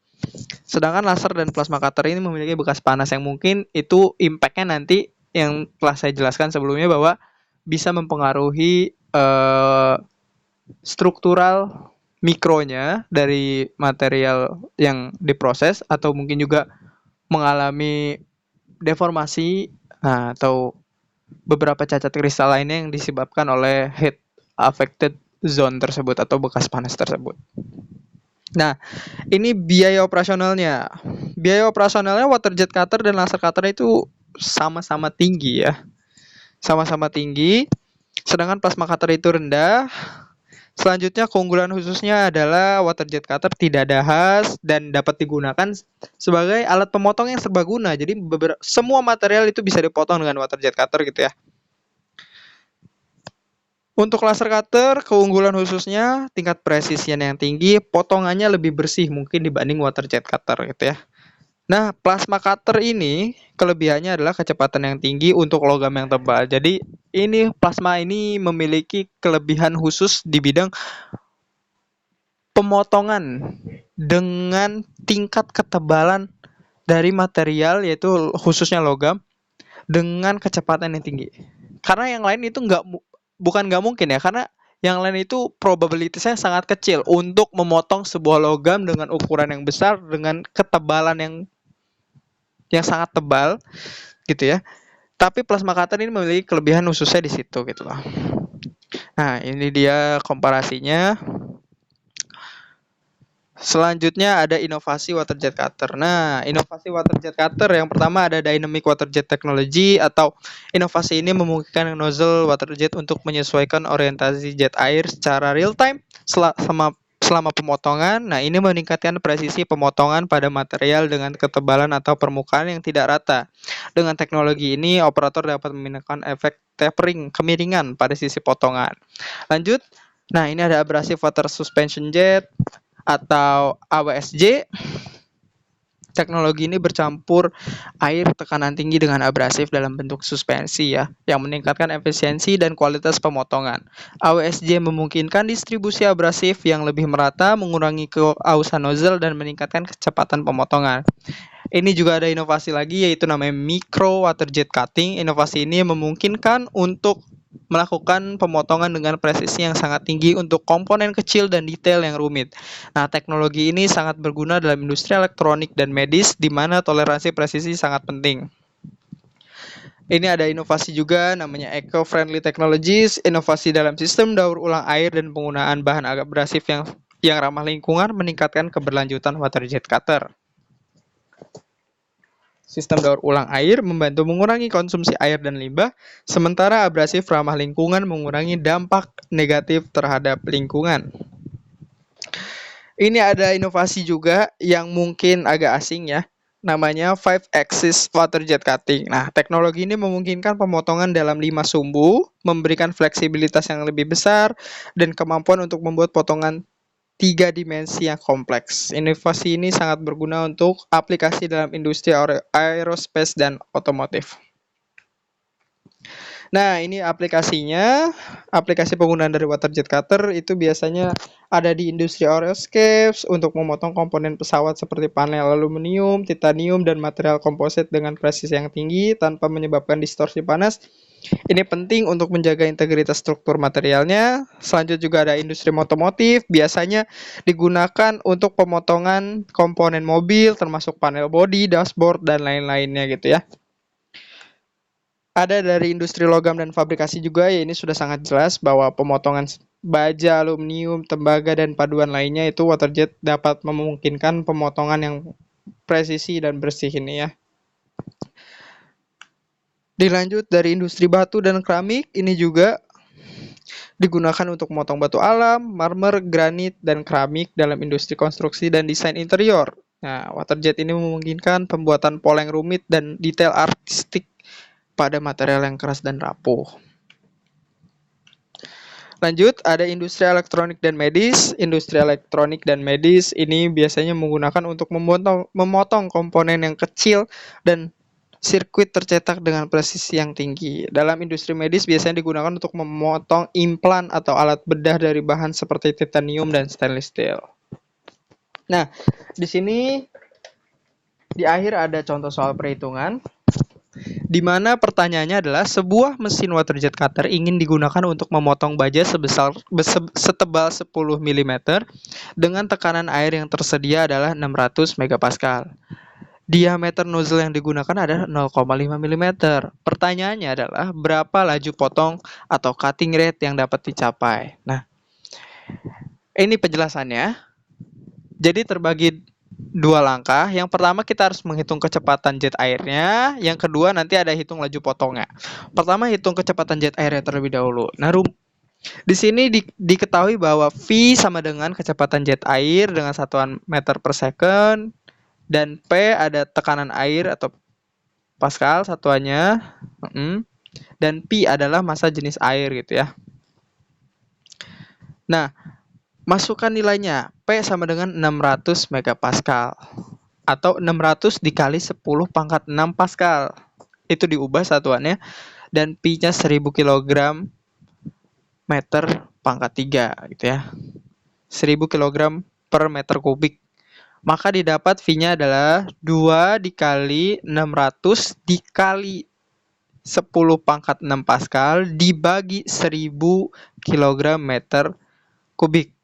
Sedangkan laser dan plasma cutter ini memiliki bekas panas yang mungkin itu impact-nya nanti yang telah saya jelaskan sebelumnya bahwa bisa mempengaruhi struktural mikronya dari material yang diproses atau mungkin juga mengalami deformasi atau beberapa cacat kristal lainnya yang disebabkan oleh heat affected zone tersebut atau bekas panas tersebut. Nah, ini biaya operasionalnya. Biaya operasionalnya water jet cutter dan laser cutter itu sama-sama tinggi ya. Sama-sama tinggi. Sedangkan plasma cutter itu rendah. Selanjutnya keunggulan khususnya adalah water jet cutter tidak dahas dan dapat digunakan sebagai alat pemotong yang serbaguna. Jadi semua material itu bisa dipotong dengan water jet cutter gitu ya. Untuk laser cutter, keunggulan khususnya tingkat presisian yang tinggi, potongannya lebih bersih mungkin dibanding water jet cutter gitu ya. Nah, plasma cutter ini kelebihannya adalah kecepatan yang tinggi untuk logam yang tebal. Jadi, ini plasma ini memiliki kelebihan khusus di bidang pemotongan dengan tingkat ketebalan dari material yaitu khususnya logam dengan kecepatan yang tinggi. Karena yang lain itu bukan nggak mungkin ya, karena yang lain itu probabilitasnya sangat kecil untuk memotong sebuah logam dengan ukuran yang besar dengan ketebalan yang sangat tebal gitu ya. Tapi plasma cutter ini memiliki kelebihan khususnya di situ gitu loh. Nah, ini dia komparasinya. Selanjutnya ada inovasi water jet cutter. Nah, inovasi water jet cutter yang pertama ada dynamic water jet technology atau inovasi ini memungkinkan nozzle water jet untuk menyesuaikan orientasi jet air secara real time selama pemotongan. Nah, ini meningkatkan presisi pemotongan pada material dengan ketebalan atau permukaan yang tidak rata. Dengan teknologi ini, operator dapat memindahkan efek tapering, kemiringan pada sisi potongan. Lanjut. Nah, ini ada abrasive water suspension jet atau AWSJ. Teknologi ini bercampur air tekanan tinggi dengan abrasif dalam bentuk suspensi ya, yang meningkatkan efisiensi dan kualitas pemotongan. AWSJ memungkinkan distribusi abrasif yang lebih merata, mengurangi keausan nozzle dan meningkatkan kecepatan pemotongan. Ini juga ada inovasi lagi yaitu namanya micro water jet cutting. Inovasi ini memungkinkan untuk melakukan pemotongan dengan presisi yang sangat tinggi untuk komponen kecil dan detail yang rumit. Nah, teknologi ini sangat berguna dalam industri elektronik dan medis di mana toleransi presisi sangat penting. Ini ada inovasi juga namanya eco-friendly technologies, inovasi dalam sistem daur ulang air dan penggunaan bahan abrasif yang ramah lingkungan meningkatkan keberlanjutan water jet cutter. Sistem daur ulang air membantu mengurangi konsumsi air dan limbah, sementara abrasif ramah lingkungan mengurangi dampak negatif terhadap lingkungan. Ini ada inovasi juga yang mungkin agak asing ya, namanya 5-axis water jet cutting. Nah, teknologi ini memungkinkan pemotongan dalam 5 sumbu, memberikan fleksibilitas yang lebih besar, dan kemampuan untuk membuat potongan 3 dimensi yang kompleks. Inovasi ini sangat berguna untuk aplikasi dalam industri aerospace dan otomotif. Nah, ini aplikasinya. Aplikasi penggunaan dari water jet cutter itu biasanya ada di industri aerospace untuk memotong komponen pesawat seperti panel aluminium, titanium, dan material komposit dengan presisi yang tinggi tanpa menyebabkan distorsi panas. Ini penting untuk menjaga integritas struktur materialnya. Selanjutnya juga ada industri otomotif, biasanya digunakan untuk pemotongan komponen mobil termasuk panel bodi, dashboard, dan lain-lainnya gitu ya. Ada dari industri logam dan fabrikasi juga, ya ini sudah sangat jelas bahwa pemotongan baja, aluminium, tembaga, dan paduan lainnya itu waterjet dapat memungkinkan pemotongan yang presisi dan bersih ini ya. Dilanjut dari industri batu dan keramik, ini juga digunakan untuk memotong batu alam, marmer, granit, dan keramik dalam industri konstruksi dan desain interior. Nah, waterjet ini memungkinkan pembuatan poleng rumit dan detail artistik pada material yang keras dan rapuh. Lanjut, ada industri elektronik dan medis. Industri elektronik dan medis ini biasanya menggunakan untuk memotong komponen yang kecil dan sirkuit tercetak dengan presisi yang tinggi. Dalam industri medis biasanya digunakan untuk memotong implan atau alat bedah dari bahan seperti titanium dan stainless steel. Nah, di sini di akhir ada contoh soal perhitungan, di mana pertanyaannya adalah sebuah mesin water jet cutter ingin digunakan untuk memotong baja setebal 10 mm dengan tekanan air yang tersedia adalah 600 megapascal. Diameter nozzle yang digunakan adalah 0,5 mm. Pertanyaannya adalah berapa laju potong atau cutting rate yang dapat dicapai. Nah, ini penjelasannya. Jadi terbagi dua langkah. Yang pertama kita harus menghitung kecepatan jet airnya. Yang kedua nanti ada hitung laju potongnya. Pertama hitung kecepatan jet airnya terlebih dahulu. Nah, di sini diketahui bahwa V sama dengan kecepatan jet air dengan satuan meter per second. Dan P ada tekanan air atau Pascal satuannya. Dan P adalah massa jenis air gitu ya. Nah, masukkan nilainya. P sama dengan 600 megapascal. atau 600 dikali 10 pangkat 6 Pascal. Itu diubah satuannya, dan Pi-nya 1000 kg meter pangkat 3 gitu ya. 1000 kg per meter kubik. Maka didapat V-nya adalah 2 dikali 600 dikali 10 pangkat 6 Pascal dibagi 1000 kg meter kubik.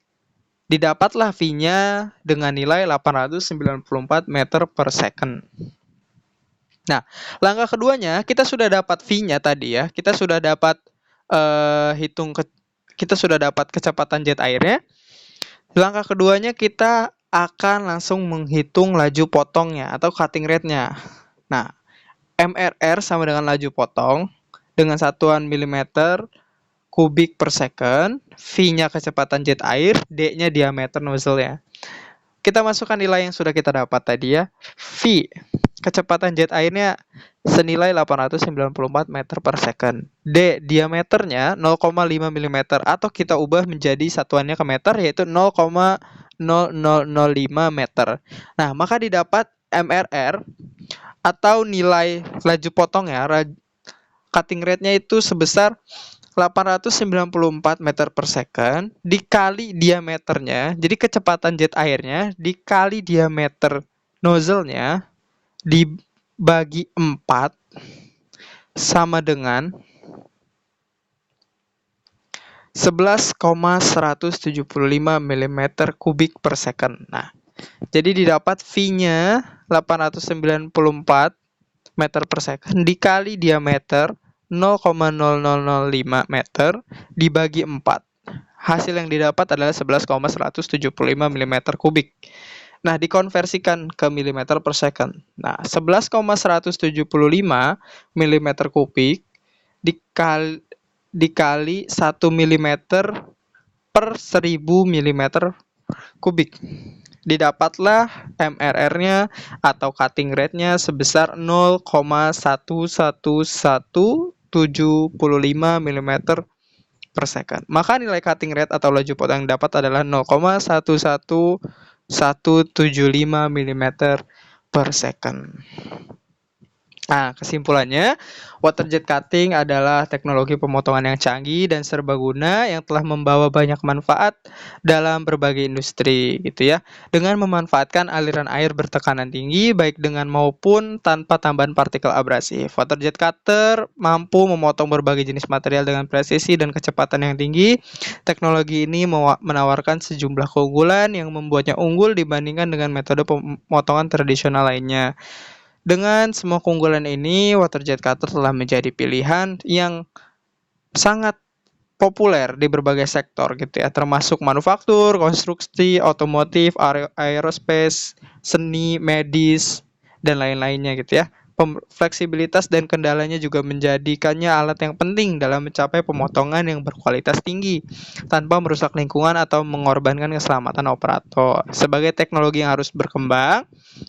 Didapatlah V-nya dengan nilai 894 meter per second. Nah, langkah keduanya kita sudah dapat V-nya tadi ya. Kita sudah dapat kita sudah dapat kecepatan jet airnya. Langkah keduanya kita akan langsung menghitung laju potongnya atau cutting rate-nya. Nah, MRR sama dengan laju potong dengan satuan milimeter kubik per second, V-nya kecepatan jet air, D-nya diameter nozzle-nya. Kita masukkan nilai yang sudah kita dapat tadi ya. V, kecepatan jet airnya senilai 894 meter per second. D, diameternya 0,5 mm atau kita ubah menjadi satuannya ke meter yaitu 0,0005 meter. Nah, maka didapat MRR atau nilai laju potongnya, cutting rate-nya itu sebesar 894 meter per second dikali diameternya, jadi kecepatan jet airnya dikali diameter nozzle-nya dibagi 4 sama dengan 11,175 mm kubik per second. Nah, jadi didapat V-nya 894 meter per second dikali diameter 0,0005 meter dibagi 4. Hasil yang didapat adalah 11,175 mm kubik. Nah, dikonversikan ke milimeter per second. Nah, 11,175 mm kubik dikali 1 mm per 1000 mm kubik. Didapatlah MRR-nya atau cutting rate-nya sebesar 0,11175 mm per second. Maka nilai cutting rate atau laju potong yang dapat adalah 0,11175 mm per second. Nah, kesimpulannya, water jet cutting adalah teknologi pemotongan yang canggih dan serbaguna yang telah membawa banyak manfaat dalam berbagai industri, gitu ya. Dengan memanfaatkan aliran air bertekanan tinggi, baik dengan maupun tanpa tambahan partikel abrasif. Water jet cutter mampu memotong berbagai jenis material dengan presisi dan kecepatan yang tinggi. Teknologi ini menawarkan sejumlah keunggulan yang membuatnya unggul dibandingkan dengan metode pemotongan tradisional lainnya. Dengan semua keunggulan ini, water jet cutter telah menjadi pilihan yang sangat populer di berbagai sektor gitu ya, termasuk manufaktur, konstruksi, otomotif, aerospace, seni, medis, dan lain-lainnya gitu ya. Fleksibilitas dan kendalanya juga menjadikannya alat yang penting dalam mencapai pemotongan yang berkualitas tinggi tanpa merusak lingkungan atau mengorbankan keselamatan operator. Sebagai teknologi yang harus berkembang,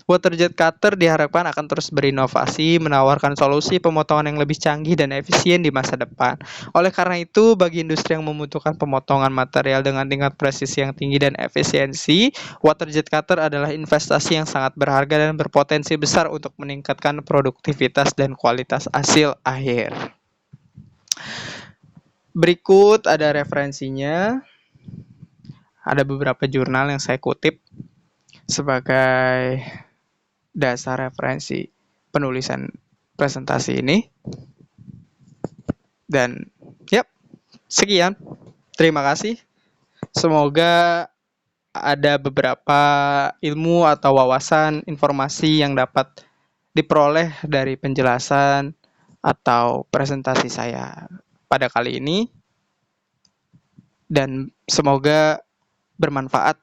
water jet cutter diharapkan akan terus berinovasi, menawarkan solusi pemotongan yang lebih canggih dan efisien di masa depan. Oleh karena itu, bagi industri yang membutuhkan pemotongan material dengan tingkat presisi yang tinggi dan efisiensi, water jet cutter adalah investasi yang sangat berharga dan berpotensi besar untuk meningkatkan produktivitas dan kualitas hasil akhir. Berikut ada referensinya. Ada beberapa jurnal yang saya kutip sebagai dasar referensi penulisan presentasi ini. Dan sekian. Terima kasih. Semoga ada beberapa ilmu atau wawasan informasi yang dapat diperoleh dari penjelasan atau presentasi saya pada kali ini, dan semoga bermanfaat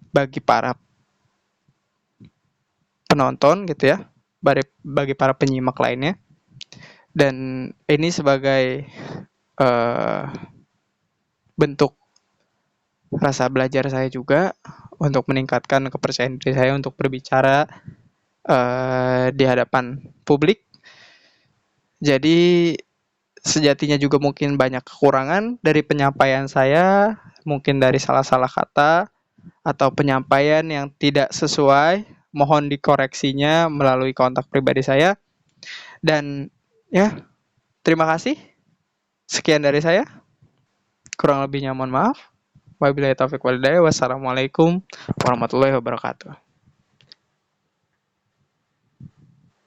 bagi para penonton gitu ya, bagi para penyimak lainnya. Dan ini sebagai bentuk rasa belajar saya juga untuk meningkatkan kepercayaan diri saya untuk berbicara di hadapan publik. Jadi sejatinya juga mungkin banyak kekurangan dari penyampaian saya, mungkin dari salah-salah kata atau penyampaian yang tidak sesuai, mohon dikoreksinya melalui kontak pribadi saya. Dan ya, terima kasih. Sekian dari saya. Kurang lebihnya mohon maaf. Wabillahi taufiq walhidayah. Wassalamualaikum warahmatullahi wabarakatuh.